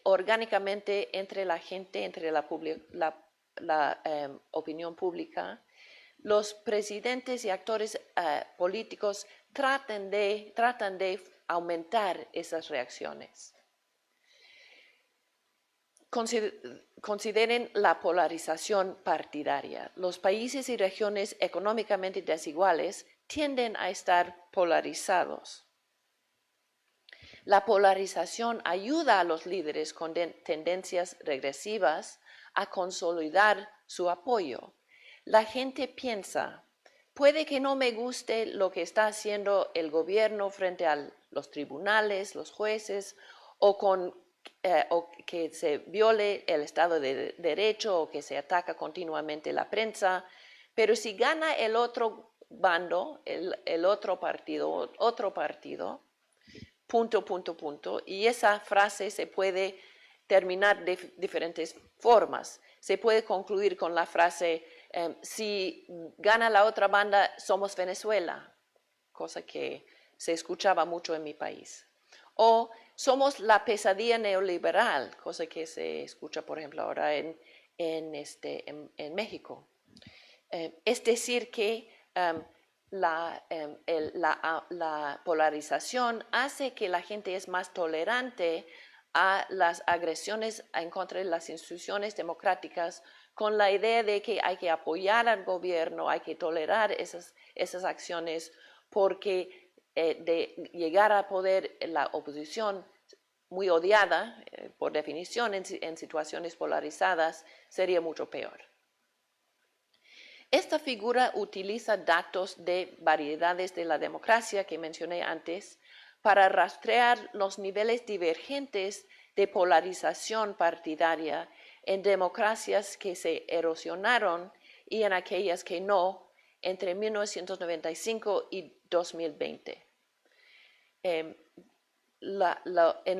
orgánicamente entre la gente, entre la opinión pública, los presidentes y actores políticos tratan de aumentar esas reacciones. Consideren la polarización partidaria. Los países y regiones económicamente desiguales tienden a estar polarizados. La polarización ayuda a los líderes con tendencias regresivas a consolidar su apoyo. La gente piensa, puede que no me guste lo que está haciendo el gobierno frente a los tribunales, los jueces, o que se viole el Estado de Derecho o que se ataca continuamente la prensa, pero si gana el otro bando, el otro partido, y esa frase se puede terminar de diferentes formas. Se puede concluir con la frase, si gana la otra banda, somos Venezuela, cosa que se escuchaba mucho en mi país. O somos la pesadilla neoliberal, cosa que se escucha, por ejemplo, ahora en México. Es decir, que la polarización hace que la gente es más tolerante a las agresiones en contra de las instituciones democráticas, con la idea de que hay que apoyar al gobierno, hay que tolerar esas acciones, porque de llegar a poder la oposición muy odiada, por definición, en situaciones polarizadas, sería mucho peor. Esta figura utiliza datos de variedades de la democracia que mencioné antes para rastrear los niveles divergentes de polarización partidaria en democracias que se erosionaron y en aquellas que no, entre 1995 y 2020. En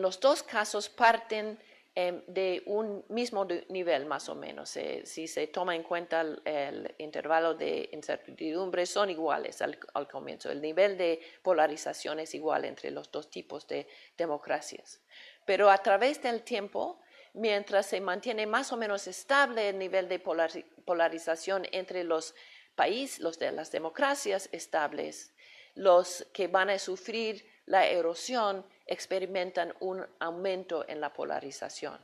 los dos casos parten de un mismo nivel, más o menos. Si se toma en cuenta el intervalo de incertidumbre, son iguales al comienzo. El nivel de polarización es igual entre los dos tipos de democracias. Pero a través del tiempo, mientras se mantiene más o menos estable el nivel de polarización entre los países, los de las democracias estables, los que van a sufrir la erosión experimentan un aumento en la polarización.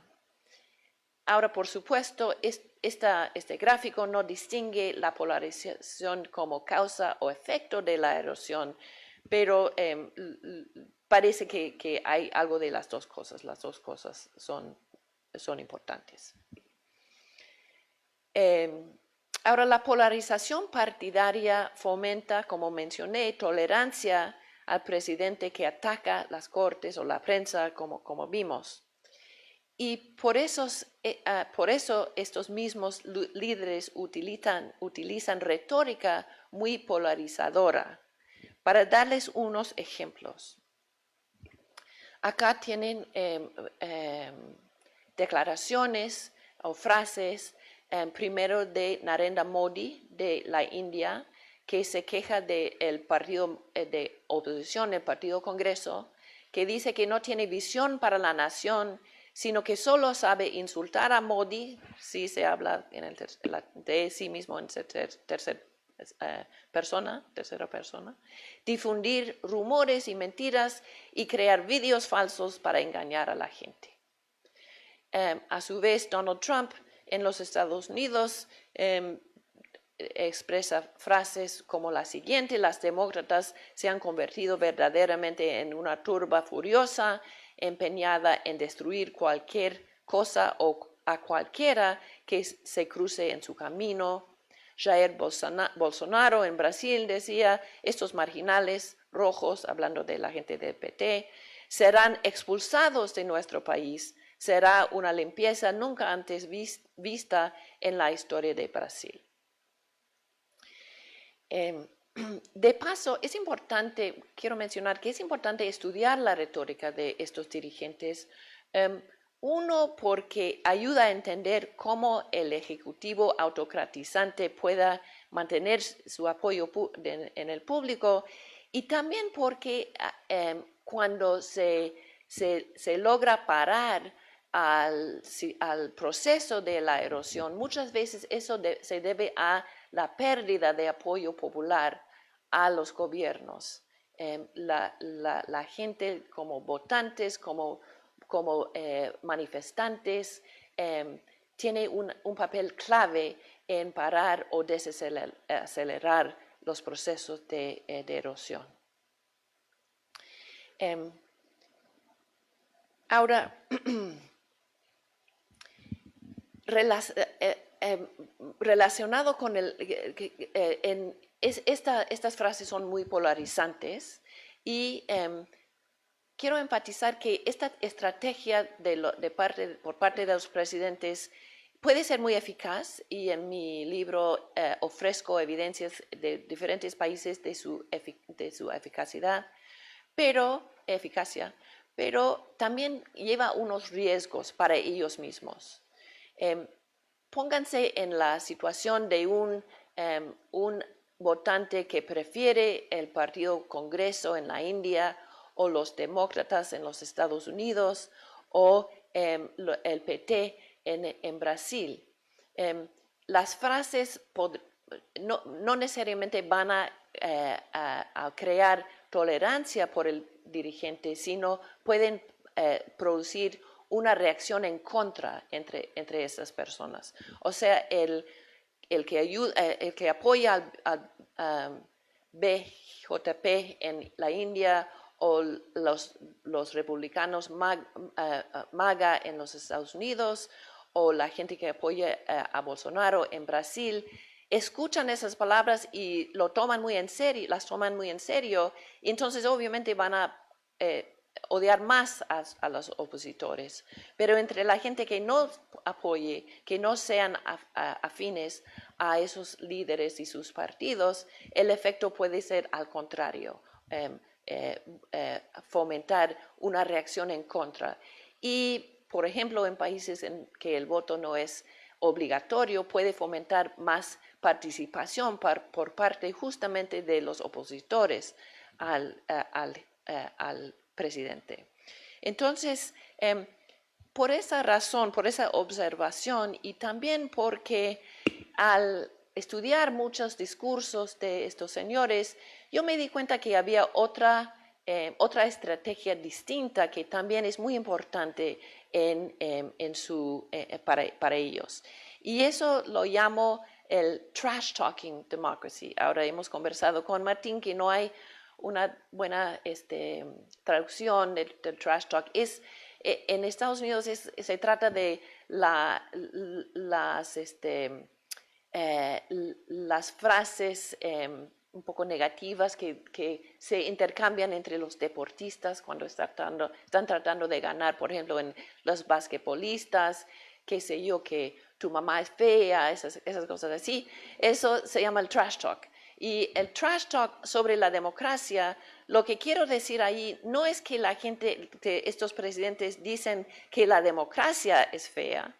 Ahora, por supuesto, este gráfico no distingue la polarización como causa o efecto de la erosión, pero parece que hay algo de las dos cosas. Las dos cosas son importantes. Ahora, la polarización partidaria fomenta, como mencioné, tolerancia al presidente que ataca las cortes o la prensa, como vimos. Y por eso estos mismos líderes utilizan retórica muy polarizadora. Para darles unos ejemplos. Acá tienen declaraciones o frases, primero de Narendra Modi de la India, que se queja del partido de oposición, el Partido Congreso, que dice que no tiene visión para la nación, sino que solo sabe insultar a Modi, si se habla de sí mismo en tercera persona, difundir rumores y mentiras y crear vídeos falsos para engañar a la gente. A su vez, Donald Trump en los Estados Unidos expresa frases como la siguiente: las demócratas se han convertido verdaderamente en una turba furiosa, empeñada en destruir cualquier cosa o a cualquiera que se cruce en su camino. Jair Bolsonaro en Brasil decía: estos marginales rojos, hablando de la gente del PT, serán expulsados de nuestro país. Será una limpieza nunca antes vista en la historia de Brasil. De paso, quiero mencionar que es importante estudiar la retórica de estos dirigentes. Uno, porque ayuda a entender cómo el ejecutivo autocratizante pueda mantener su apoyo en el público, y también porque cuando se logra parar al proceso de la erosión, muchas veces eso se debe a la pérdida de apoyo popular a los gobiernos. La gente como votantes, como manifestantes, tiene un papel clave en parar o desacelerar los procesos de erosión. Ahora, relacionado con estas frases son muy polarizantes y quiero enfatizar que esta estrategia por parte de los presidentes puede ser muy eficaz, y en mi libro ofrezco evidencias de diferentes países de su eficacia, pero también lleva unos riesgos para ellos mismos. Pónganse en la situación de un votante que prefiere el Partido Congreso en la India, o los demócratas en los Estados Unidos, o el PT en Brasil. Las frases no necesariamente van a crear tolerancia por el dirigente, sino pueden producir una reacción en contra entre esas personas. O sea, el que apoya al BJP en la India, o los republicanos MAGA en los Estados Unidos, o la gente que apoya a Bolsonaro en Brasil, escuchan esas palabras y las toman muy en serio, y entonces obviamente van a odiar más a los opositores, pero entre la gente que no apoye, que no sean afines a esos líderes y sus partidos, el efecto puede ser al contrario, fomentar una reacción en contra. Y, por ejemplo, en países en que el voto no es obligatorio, puede fomentar más participación por parte justamente de los opositores al presidente. Entonces, por esa razón, por esa observación y también porque al estudiar muchos discursos de estos señores, yo me di cuenta que había otra estrategia distinta que también es muy importante para ellos. Y eso lo llamo el trash talking democracy. Ahora hemos conversado con Martín que no hay una buena traducción del trash talk. En Estados Unidos se trata de las frases un poco negativas que se intercambian entre los deportistas cuando están tratando de ganar, por ejemplo, en los basquetbolistas, qué sé yo, que tu mamá es fea, esas cosas así. Eso se llama el trash talk. Y el trash talk sobre la democracia, lo que quiero decir ahí no es que la gente, que estos presidentes dicen que la democracia es fea,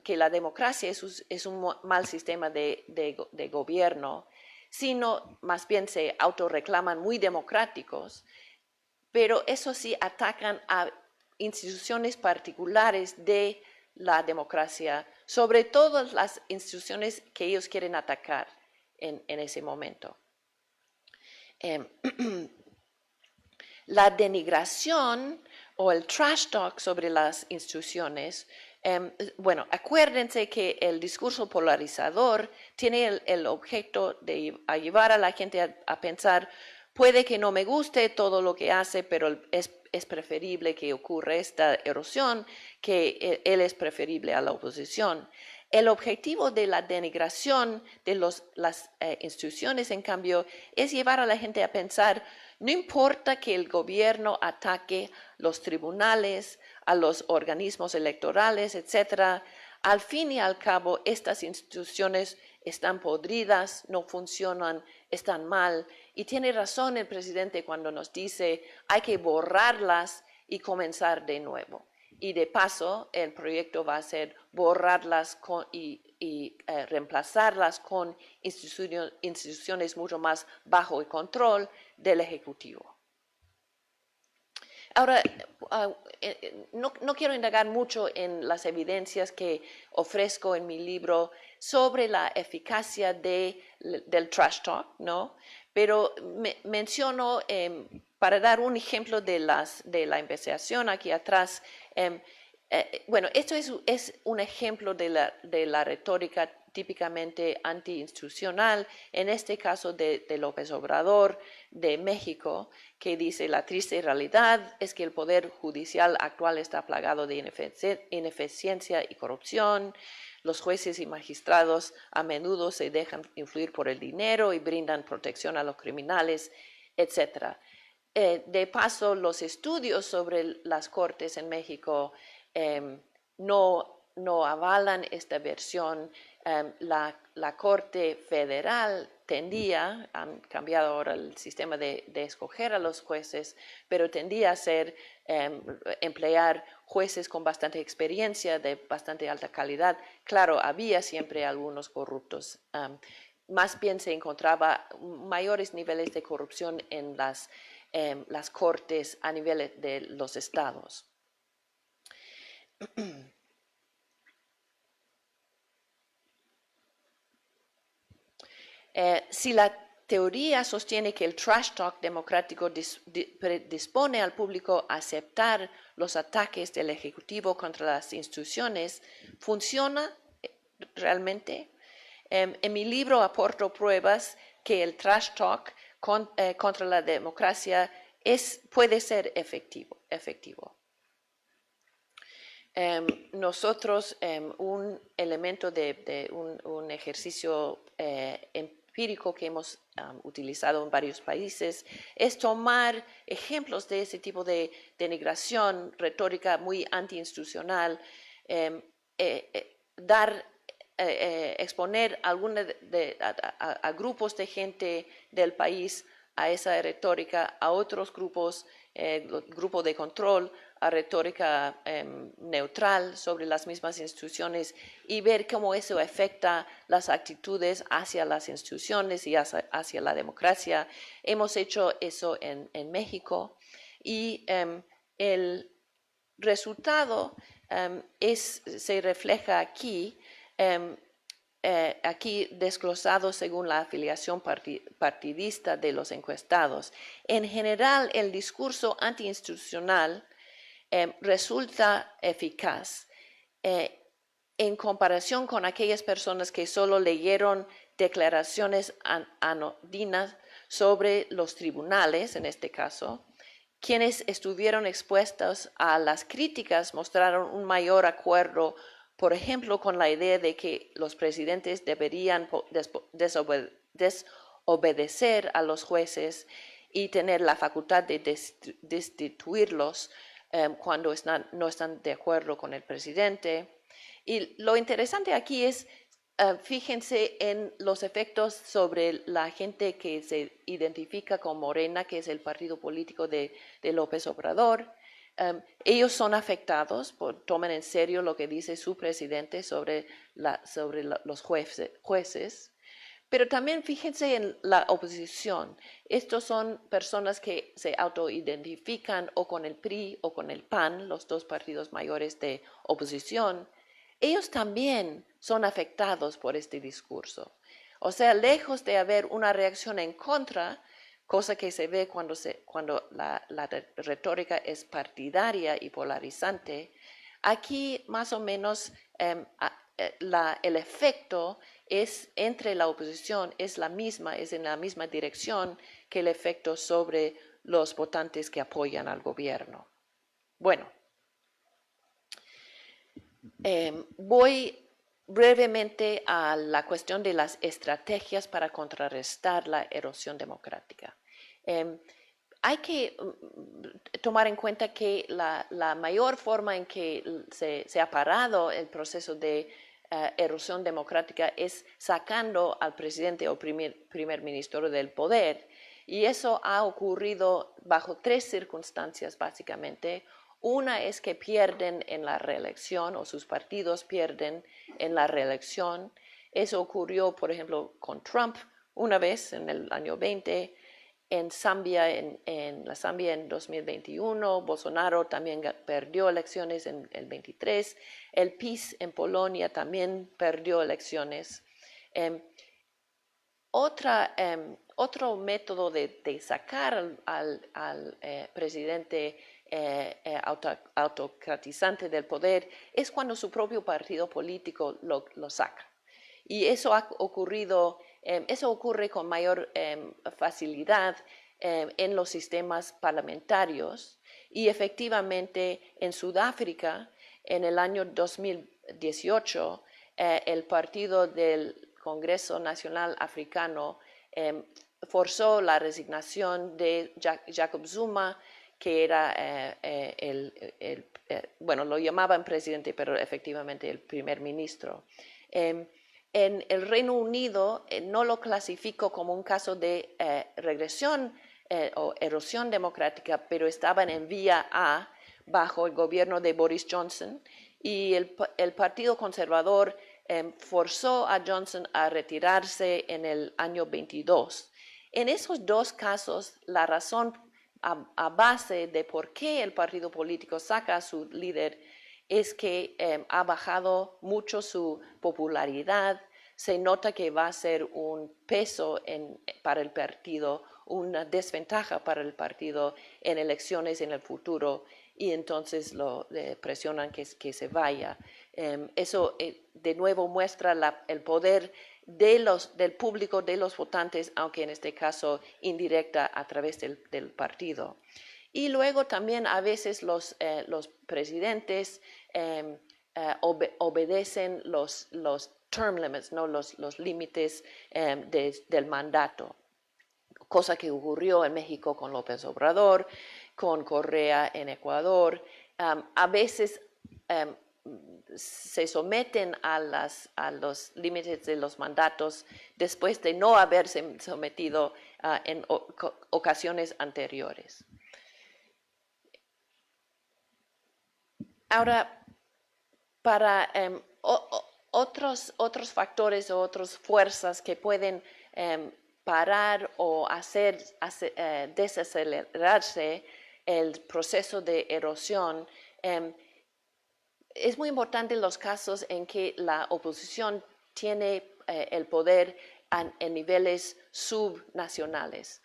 que la democracia es un mal sistema de gobierno, sino más bien se autorreclaman muy democráticos, pero eso sí atacan a instituciones particulares de la democracia, sobre todo las instituciones que ellos quieren atacar en ese momento. La denigración o el trash talk sobre las instituciones, bueno, acuérdense que el discurso polarizador tiene el objeto de llevar a la gente a pensar, puede que no me guste todo lo que hace, pero es preferible que ocurra esta erosión, que él es preferible a la oposición. El objetivo de la denigración de las instituciones, en cambio, es llevar a la gente a pensar, no importa que el gobierno ataque los tribunales, a los organismos electorales, etc., al fin y al cabo, estas instituciones están podridas, no funcionan, están mal. Y tiene razón el presidente cuando nos dice, hay que borrarlas y comenzar de nuevo. Y de paso, el proyecto va a ser borrarlas y reemplazarlas con instituciones mucho más bajo el control del Ejecutivo. Ahora, no quiero indagar mucho en las evidencias que ofrezco en mi libro sobre la eficacia del trash talk, ¿no? Pero menciono, para dar un ejemplo de la investigación aquí atrás, bueno, esto es un ejemplo de la retórica típicamente antiinstitucional, en este caso de López Obrador de México, que dice la triste realidad es que el poder judicial actual está plagado de ineficiencia y corrupción. Los jueces y magistrados a menudo se dejan influir por el dinero y brindan protección a los criminales, etc. De paso, los estudios sobre las cortes en México no avalan esta versión. La Corte Federal han cambiado ahora el sistema de escoger a los jueces, pero tendía a emplear jueces con bastante experiencia, de bastante alta calidad. Claro, había siempre algunos corruptos. Más bien se encontraba mayores niveles de corrupción en las cortes a nivel de los estados. Si la teoría sostiene que el trash talk democrático dispone al público a aceptar los ataques del Ejecutivo contra las instituciones, ¿funciona realmente? En mi libro aporto pruebas que el trash talk contra la democracia puede ser efectivo. Nosotros, un elemento de un ejercicio empírico que hemos utilizado en varios países, es tomar ejemplos de ese tipo de denigración, retórica muy antiinstitucional, exponer a grupos de gente del país a esa retórica, a otros grupos, grupo de control, a retórica neutral sobre las mismas instituciones y ver cómo eso afecta las actitudes hacia las instituciones y hacia la democracia. Hemos hecho eso en México y el resultado se refleja aquí, aquí desglosado según la afiliación partidista de los encuestados. En general, el discurso antiinstitucional resulta eficaz en comparación con aquellas personas que solo leyeron declaraciones anodinas sobre los tribunales, en este caso. Quienes estuvieron expuestos a las críticas mostraron un mayor acuerdo, por ejemplo, con la idea de que los presidentes deberían desobedecer a los jueces y tener la facultad de destituirlos cuando no están de acuerdo con el presidente. Y lo interesante aquí es, fíjense en los efectos sobre la gente que se identifica con Morena, que es el partido político de López Obrador. Ellos son afectados, tomen en serio lo que dice su presidente sobre los jueces. Pero también fíjense en la oposición. Estos son personas que se autoidentifican o con el PRI o con el PAN, los dos partidos mayores de oposición. Ellos también son afectados por este discurso. O sea, lejos de haber una reacción en contra, cosa que se ve cuando la retórica es partidaria y polarizante, aquí más o menos el efecto es entre la oposición, es en la misma dirección que el efecto sobre los votantes que apoyan al gobierno. Bueno, voy brevemente a la cuestión de las estrategias para contrarrestar la erosión democrática. Hay que tomar en cuenta que la mayor forma en que se ha parado el proceso de erosión democrática es sacando al presidente o primer ministro del poder. Y eso ha ocurrido bajo tres circunstancias, básicamente. Una es que pierden en la reelección o sus partidos pierden en la reelección. Eso ocurrió, por ejemplo, con Trump una vez en el año 20, en Zambia, en 2021, Bolsonaro también perdió elecciones en el 23, el PiS en Polonia también perdió elecciones. Otro método de sacar al presidente autocratizante del poder es cuando su propio partido político lo saca. Y eso ha ocurrido, eso ocurre con mayor facilidad en los sistemas parlamentarios y efectivamente en Sudáfrica en el año 2018 el partido del Congreso Nacional Africano forzó la resignación de Jacob Zuma, que era bueno, lo llamaban presidente, pero efectivamente el primer ministro. En el Reino Unido no lo clasifico como un caso de regresión o erosión democrática, pero estaban en vía A bajo el gobierno de Boris Johnson y el Partido Conservador forzó a Johnson a retirarse en el año 22. En esos dos casos, la razón a base de por qué el partido político saca a su líder es que ha bajado mucho su popularidad. Se nota que va a ser un peso para el partido, una desventaja para el partido en elecciones en el futuro y entonces lo presionan que se vaya. Eso de nuevo muestra el poder del público, de los votantes, aunque en este caso indirecta a través del partido. Y luego también a veces los presidentes obedecen los term limits, ¿no? los límites del mandato, cosa que ocurrió en México con López Obrador, con Correa en Ecuador. A veces se someten a los límites de los mandatos después de no haberse sometido en ocasiones anteriores. Ahora, para otros factores o otras fuerzas que pueden parar o hacer desacelerarse el proceso de erosión, es muy importante en los casos en que la oposición tiene el poder en niveles subnacionales.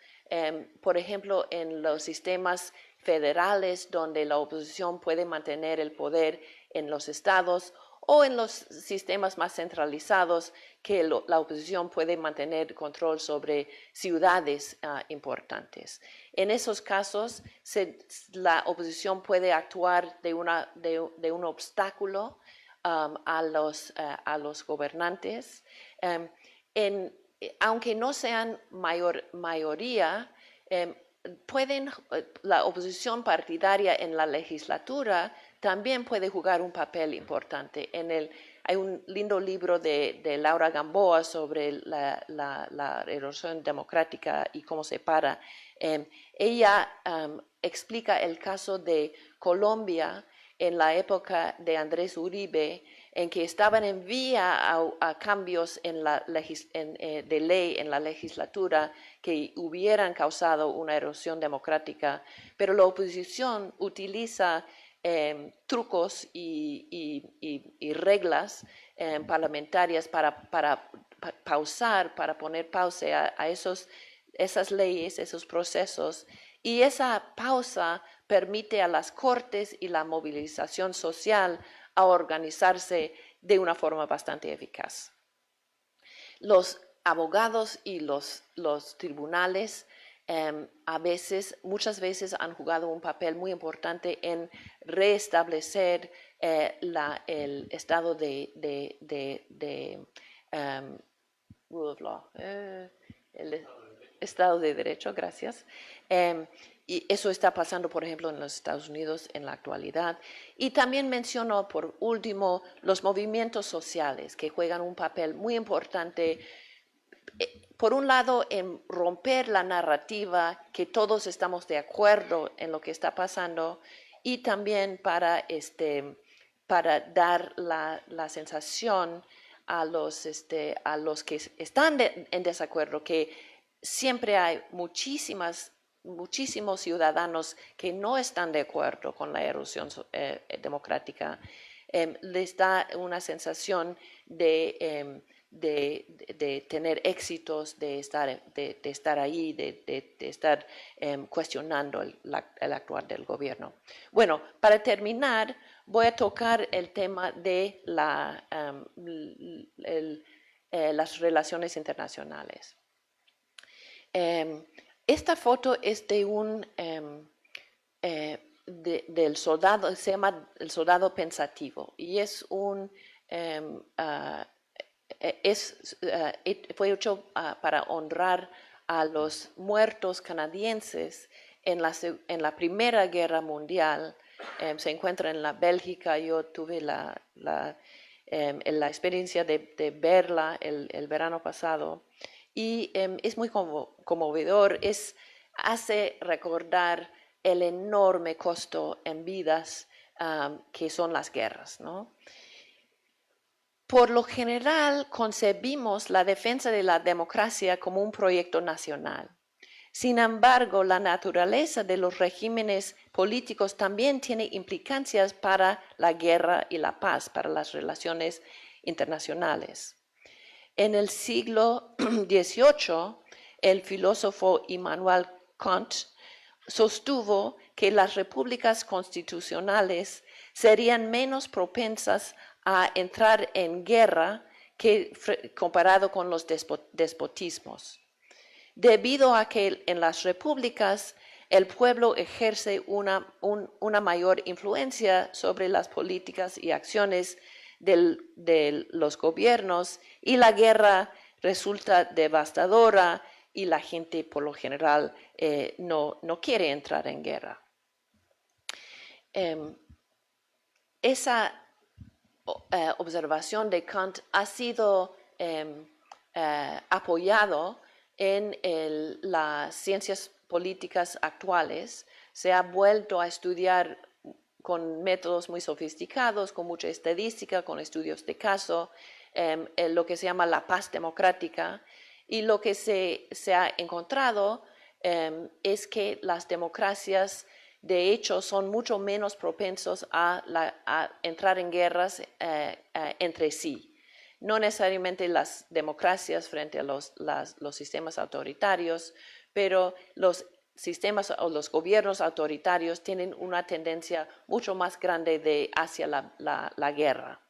Por ejemplo, en los sistemas federales, donde la oposición puede mantener el poder en los estados, o en los sistemas más centralizados, que la oposición puede mantener control sobre ciudades importantes. En esos casos, la oposición puede actuar de un obstáculo a los gobernantes. Aunque no sean mayoría, la oposición partidaria en la legislatura también puede jugar un papel importante. Hay un lindo libro de Laura Gamboa sobre la erosión democrática y cómo se para. Ella explica el caso de Colombia en la época de Andrés Uribe, en que estaban en vía a cambios de ley en la legislatura que hubieran causado una erosión democrática, pero la oposición utiliza trucos y reglas parlamentarias para pausar, para poner pausa a esas leyes, esos procesos, y esa pausa permite a las cortes y la movilización social a organizarse de una forma bastante eficaz. Los abogados y los tribunales muchas veces han jugado un papel muy importante en restablecer el estado de rule of law, el Estado de Derecho, gracias. Y eso está pasando, por ejemplo, en los Estados Unidos en la actualidad. Y también menciono, por último, los movimientos sociales, que juegan un papel muy importante, por un lado, en romper la narrativa que todos estamos de acuerdo en lo que está pasando, y también para dar la sensación a los que están en desacuerdo, que siempre hay muchísimos ciudadanos que no están de acuerdo con la erosión democrática. Les da una sensación de tener éxitos, de estar ahí, de estar cuestionando el actuar del gobierno. Bueno, para terminar, voy a tocar el tema de las relaciones internacionales. Esta foto es del soldado, se llama el soldado pensativo, y fue hecho para honrar a los muertos canadienses en la Primera Guerra Mundial. Se encuentra en la Bélgica. Yo tuve la experiencia de verla el verano pasado. Y es muy conmovedor, hace recordar el enorme costo en vidas que son las guerras, ¿no? Por lo general, concebimos la defensa de la democracia como un proyecto nacional. Sin embargo, la naturaleza de los regímenes políticos también tiene implicancias para la guerra y la paz, para las relaciones internacionales. En el siglo XVIII, el filósofo Immanuel Kant sostuvo que las repúblicas constitucionales serían menos propensas a entrar en guerra comparado con los despotismos, debido a que en las repúblicas el pueblo ejerce una mayor influencia sobre las políticas y acciones de los gobiernos y la guerra resulta devastadora y la gente por lo general no quiere entrar en guerra. Esa observación de Kant ha sido apoyado en las ciencias políticas actuales. Se ha vuelto a estudiar con métodos muy sofisticados, con mucha estadística, con estudios de caso, lo que se llama la paz democrática. Y lo que se ha encontrado es que las democracias, de hecho, son mucho menos propensos a entrar en guerras entre sí. No necesariamente las democracias frente a los sistemas autoritarios, pero los sistemas o los gobiernos autoritarios tienen una tendencia mucho más grande hacia la guerra.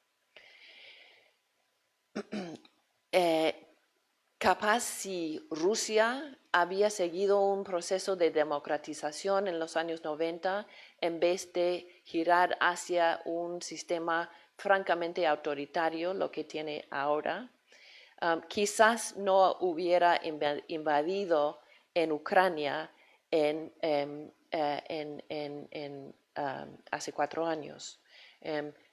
Capaz si Rusia había seguido un proceso de democratización en los años 90 en vez de girar hacia un sistema francamente autoritario, lo que tiene ahora, quizás no hubiera invadido en Ucrania hace 4 años.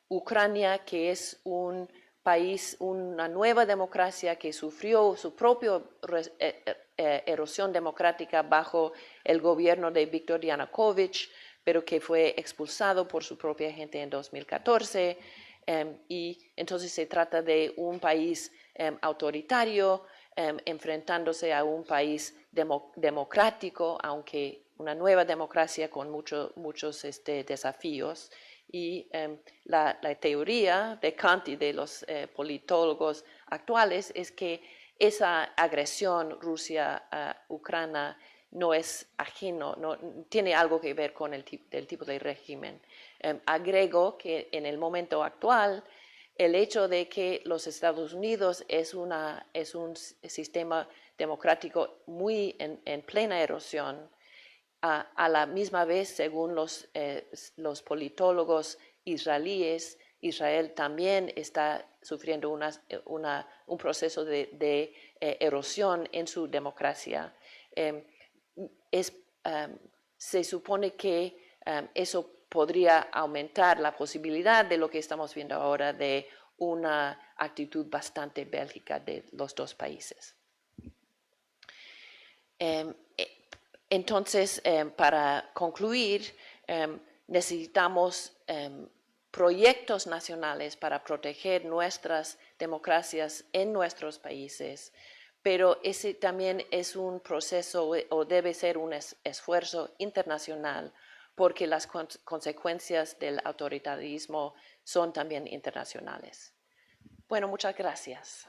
Ucrania, que es un país, una nueva democracia que sufrió su propia erosión democrática bajo el gobierno de Viktor Yanukovych, pero que fue expulsado por su propia gente en 2014. Y entonces se trata de un país autoritario enfrentándose a un país democrático, aunque una nueva democracia con muchos desafíos. Y la teoría de Kant y de los politólogos actuales es que esa agresión Rusia-Ucrania no es ajeno, no tiene algo que ver con el tipo de régimen. Agrego que en el momento actual, el hecho de que los Estados Unidos es un sistema democrático muy en plena erosión, a la misma vez, según los politólogos israelíes, Israel también está sufriendo un proceso de erosión en su democracia. Se supone que eso podría aumentar la posibilidad de lo que estamos viendo ahora de una actitud bastante bélica de los dos países. Entonces, para concluir, necesitamos proyectos nacionales para proteger nuestras democracias en nuestros países, pero ese también es un proceso o debe ser un esfuerzo internacional porque las consecuencias del autoritarismo son también internacionales. Bueno, muchas gracias.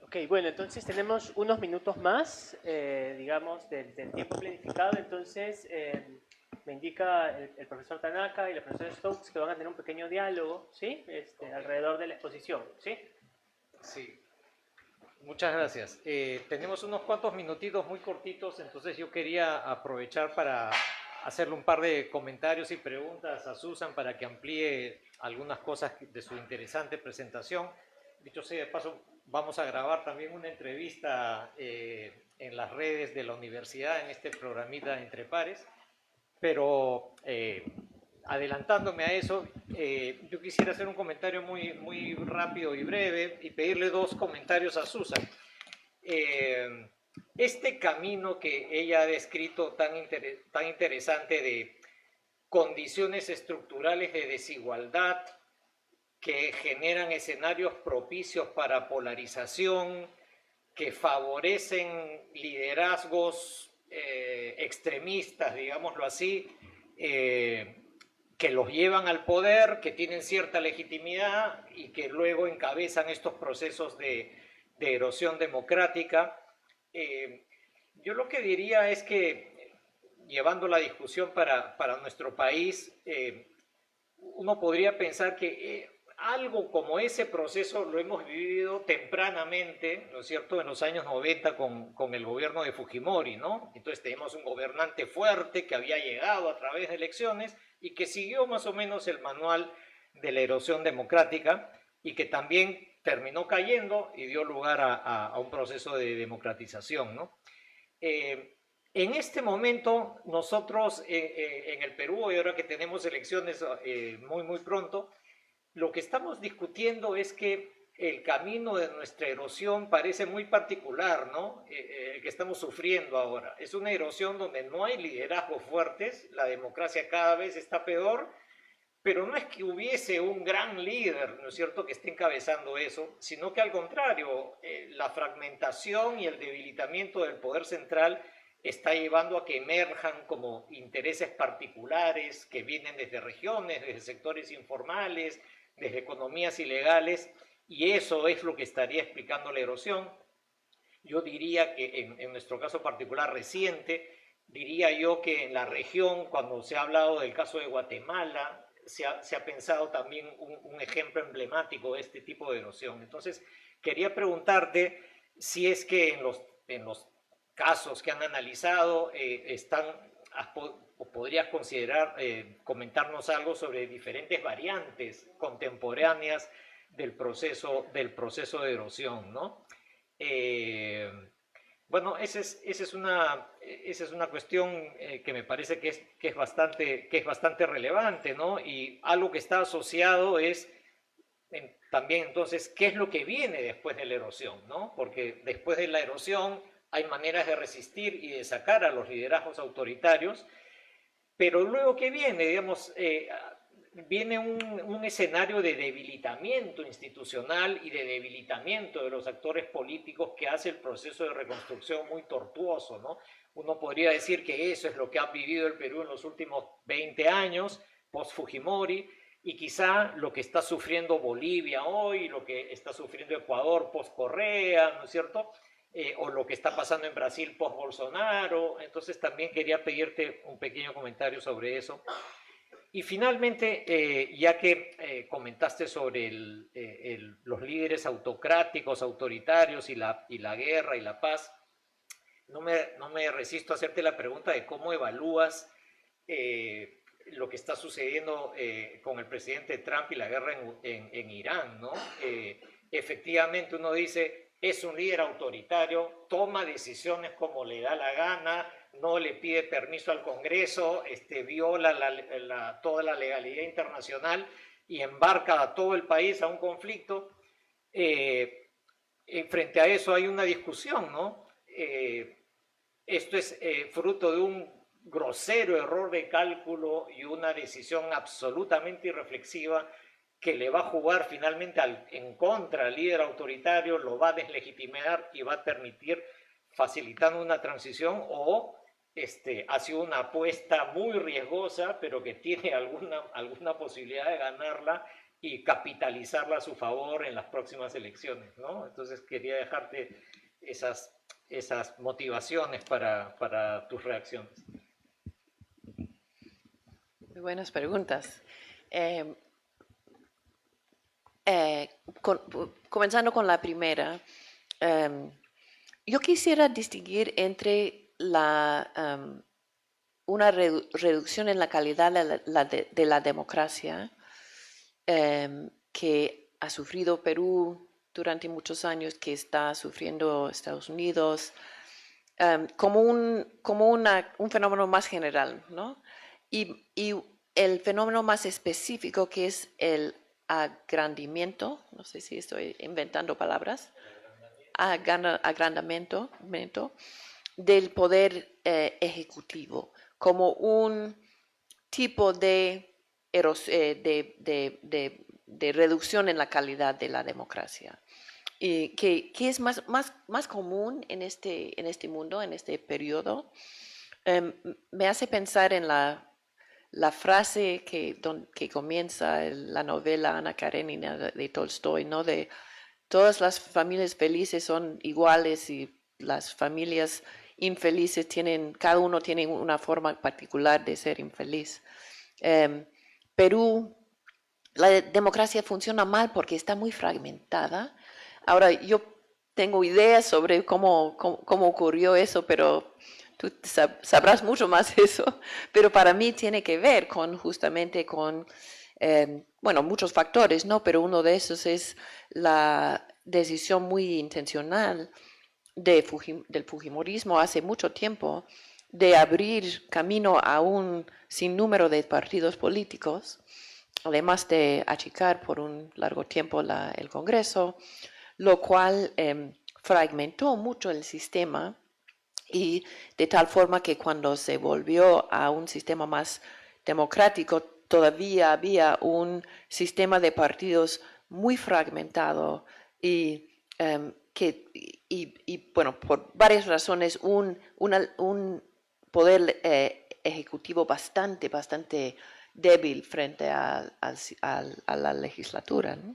Ok, bueno, entonces tenemos unos minutos más, digamos, del tiempo planificado. Entonces, me indica el profesor Tanaka y la profesora Stokes que van a tener un pequeño diálogo, ¿sí? Alrededor de la exposición, ¿sí? Sí. Muchas gracias. Tenemos unos cuantos minutitos muy cortitos, entonces yo quería aprovechar para hacerle un par de comentarios y preguntas a Susan para que amplíe algunas cosas de su interesante presentación. Dicho sea de paso, vamos a grabar también una entrevista en las redes de la universidad en este programita Entre Pares, pero adelantándome a eso, yo quisiera hacer un comentario muy rápido y breve y pedirle 2 comentarios a Susan. Este camino que ella ha descrito tan interesante de condiciones estructurales de desigualdad que generan escenarios propicios para polarización, que favorecen liderazgos extremistas, digámoslo así, que los llevan al poder, que tienen cierta legitimidad y que luego encabezan estos procesos de erosión democrática. Yo lo que diría es que, llevando la discusión para nuestro país, uno podría pensar que algo como ese proceso lo hemos vivido tempranamente, ¿no es cierto?, en los años 90 con el gobierno de Fujimori, ¿no? Entonces tenemos un gobernante fuerte que había llegado a través de elecciones y que siguió más o menos el manual de la erosión democrática y que también terminó cayendo y dio lugar a un proceso de democratización, ¿no? En este momento, nosotros en el Perú, y ahora que tenemos elecciones muy pronto, lo que estamos discutiendo es que el camino de nuestra erosión parece muy particular, ¿no? El que estamos sufriendo ahora. Es una erosión donde no hay liderazgos fuertes, la democracia cada vez está peor, pero no es que hubiese un gran líder, ¿no es cierto?, que esté encabezando eso, sino que al contrario, la fragmentación y el debilitamiento del poder central está llevando a que emerjan como intereses particulares que vienen desde regiones, desde sectores informales, desde economías ilegales, y eso es lo que estaría explicando la erosión. Yo diría que en nuestro caso particular reciente, diría yo que en la región, cuando se ha hablado del caso de Guatemala, se ha pensado también un ejemplo emblemático de este tipo de erosión. Entonces, quería preguntarte si es que en los casos que han analizado o podrías considerar comentarnos algo sobre diferentes variantes contemporáneas del proceso de erosión, ¿no? Bueno, esa es una cuestión que me parece que es bastante relevante, ¿no? Y algo que está asociado es también entonces qué es lo que viene después de la erosión, ¿no? Porque después de la erosión hay maneras de resistir y de sacar a los liderazgos autoritarios, pero luego que viene, digamos, viene un escenario de debilitamiento institucional y de debilitamiento de los actores políticos que hace el proceso de reconstrucción muy tortuoso, ¿no? Uno podría decir que eso es lo que ha vivido el Perú en los últimos 20 años, post-Fujimori, y quizá lo que está sufriendo Bolivia hoy, lo que está sufriendo Ecuador post-Correa, ¿no es cierto?, o lo que está pasando en Brasil post-Bolsonaro. Entonces también quería pedirte un pequeño comentario sobre eso. Y finalmente, ya que comentaste sobre los líderes autocráticos, autoritarios y la guerra y la paz, no me resisto a hacerte la pregunta de cómo evalúas lo que está sucediendo con el presidente Trump y la guerra en Irán, ¿no? Efectivamente uno dice, es un líder autoritario, toma decisiones como le da la gana, no le pide permiso al Congreso, viola toda la legalidad internacional y embarca a todo el país a un conflicto. Frente a eso hay una discusión, ¿no? Esto es fruto de un grosero error de cálculo y una decisión absolutamente irreflexiva que le va a jugar finalmente en contra al líder autoritario, lo va a deslegitimar y va a permitir facilitando una transición, o ha sido una apuesta muy riesgosa, pero que tiene alguna posibilidad de ganarla y capitalizarla a su favor en las próximas elecciones, ¿no? Entonces quería dejarte esas motivaciones para tus reacciones. Muy buenas preguntas. Comenzando con la primera, yo quisiera distinguir entre una reducción en la calidad de la democracia que ha sufrido Perú durante muchos años, que está sufriendo Estados Unidos, como un fenómeno más general, ¿no? Y el fenómeno más específico, que es el agrandamiento, no sé si estoy inventando palabras, agrandamiento del poder ejecutivo, como un tipo de reducción en la calidad de la democracia, que es más común en este mundo, en este periodo. Me hace pensar en la frase que comienza la novela Ana Karenina de Tolstoy, ¿no? De todas las familias felices son iguales y las familias infelices cada uno tiene una forma particular de ser infeliz. Perú, la democracia funciona mal porque está muy fragmentada. Ahora, yo tengo ideas sobre cómo ocurrió eso, pero tú sabrás mucho más de eso. Pero para mí tiene que ver justamente con, bueno, muchos factores, ¿no? Pero uno de esos es la decisión muy intencional del fujimorismo hace mucho tiempo de abrir camino a un sinnúmero de partidos políticos, además de achicar por un largo tiempo el Congreso, lo cual fragmentó mucho el sistema, y de tal forma que cuando se volvió a un sistema más democrático, todavía había un sistema de partidos muy fragmentado y bueno, por varias razones, un poder ejecutivo bastante débil frente a la legislatura, ¿no?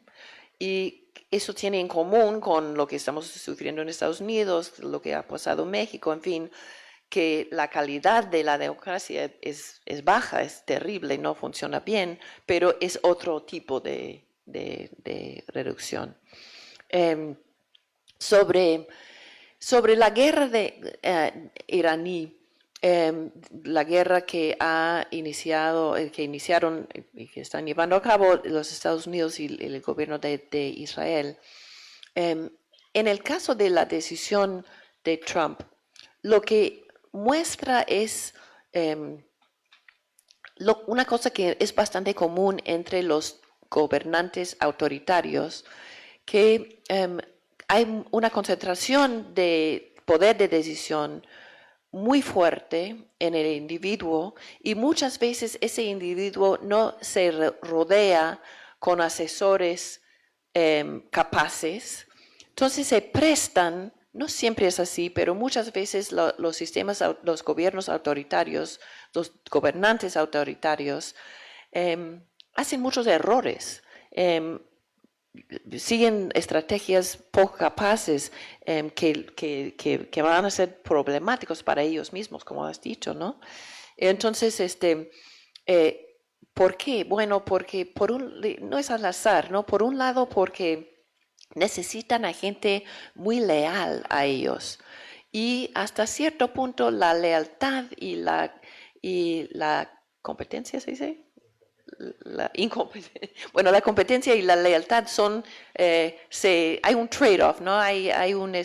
Y eso tiene en común con lo que estamos sufriendo en Estados Unidos, lo que ha pasado en México, en fin, que la calidad de la democracia es baja, es terrible, no funciona bien, pero es otro tipo de reducción. Sobre la guerra iraní, la guerra que iniciaron y que están llevando a cabo los Estados Unidos y el gobierno de Israel. En el caso de la decisión de Trump, lo que muestra es una cosa que es bastante común entre los gobernantes autoritarios, que hay una concentración de poder de decisión muy fuerte en el individuo, y muchas veces ese individuo no se rodea con asesores capaces. Entonces se prestan, no siempre es así, pero muchas veces los gobiernos autoritarios, los gobernantes autoritarios, hacen muchos errores. Siguen estrategias poco capaces que van a ser problemáticos para ellos mismos, como has dicho, ¿no? Entonces, ¿por qué? Bueno, porque no es al azar, ¿no? Por un lado, porque necesitan a gente muy leal a ellos, y hasta cierto punto la lealtad y la competencia, ¿se dice? Bueno, la competencia y la lealtad son, hay un trade-off, ¿no? Hay un,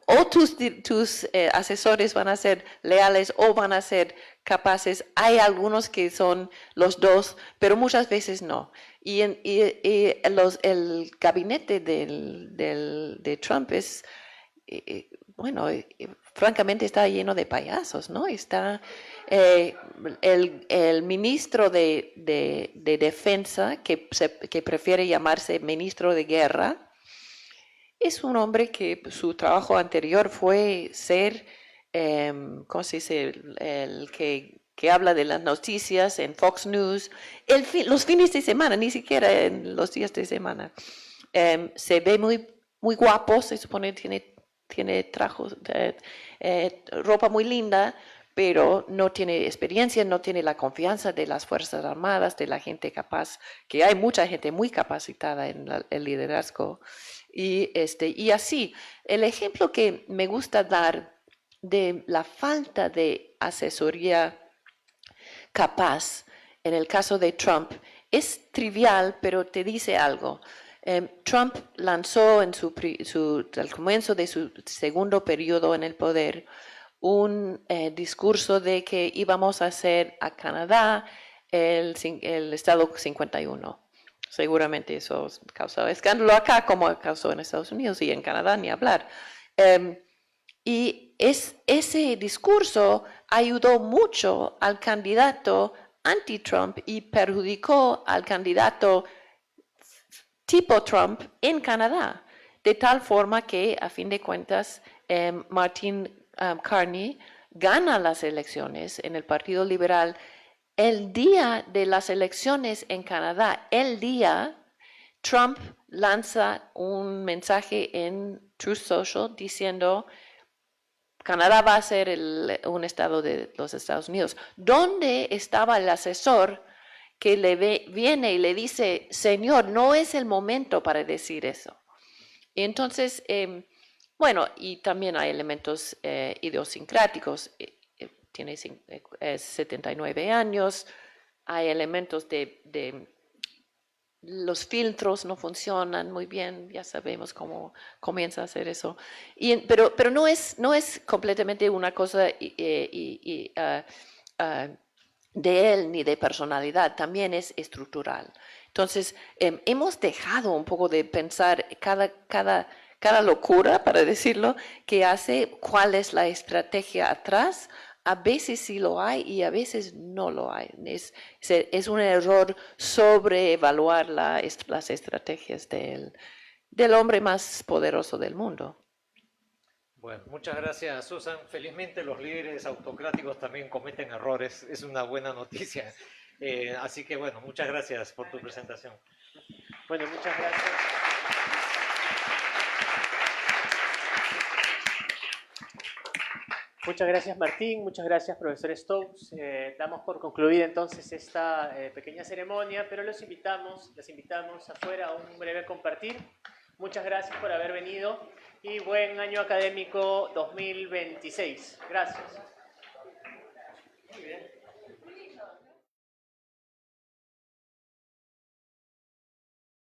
o tus asesores van a ser leales o van a ser capaces. Hay algunos que son los dos, pero muchas veces no. Y el gabinete de Trump es, bueno, francamente está lleno de payasos, ¿no? Está el ministro de Defensa, que prefiere llamarse ministro de Guerra, es un hombre que su trabajo anterior fue ser, ¿cómo se dice?, el que habla de las noticias en Fox News, los fines de semana, ni siquiera en los días de semana. Se ve muy guapo, se supone tiene trajos, ropa muy linda, pero no tiene experiencia, no tiene la confianza de las Fuerzas Armadas, de la gente capaz, que hay mucha gente muy capacitada en el liderazgo. Y así, el ejemplo que me gusta dar de la falta de asesoría capaz en el caso de Trump es trivial, pero te dice algo. Trump lanzó al comienzo de su segundo periodo en el poder un discurso de que íbamos a hacer a Canadá el estado 51. Seguramente eso causó escándalo acá, como causó en Estados Unidos, y en Canadá ni hablar. Y ese discurso ayudó mucho al candidato anti-Trump y perjudicó al candidato tipo Trump en Canadá, de tal forma que, a fin de cuentas, Martin Carney gana las elecciones en el Partido Liberal. El día de las elecciones en Canadá, el día Trump lanza un mensaje en Truth Social diciendo Canadá va a ser un estado de los Estados Unidos. ¿Dónde estaba el asesor que viene y le dice, señor, no es el momento para decir eso? Y entonces, bueno, y también hay elementos idiosincráticos. Tiene 79 años, hay elementos de los filtros no funcionan muy bien, ya sabemos cómo comienza a hacer eso. Pero no es completamente una cosa de él ni de personalidad, también es estructural. Entonces, hemos dejado un poco de pensar cada locura, para decirlo, que hace, cuál es la estrategia atrás. A veces sí lo hay y a veces no lo hay. Es un error sobreevaluar las estrategias del hombre más poderoso del mundo. Bueno, muchas gracias, Susan. Felizmente los líderes autocráticos también cometen errores. Es una buena noticia. Así que, bueno, muchas gracias por tu presentación. Bueno, muchas gracias. Muchas gracias, Martín. Muchas gracias, profesor Stokes. Damos por concluida entonces esta pequeña ceremonia, pero las invitamos afuera a un breve compartir. Muchas gracias por haber venido y buen año académico 2026. Gracias.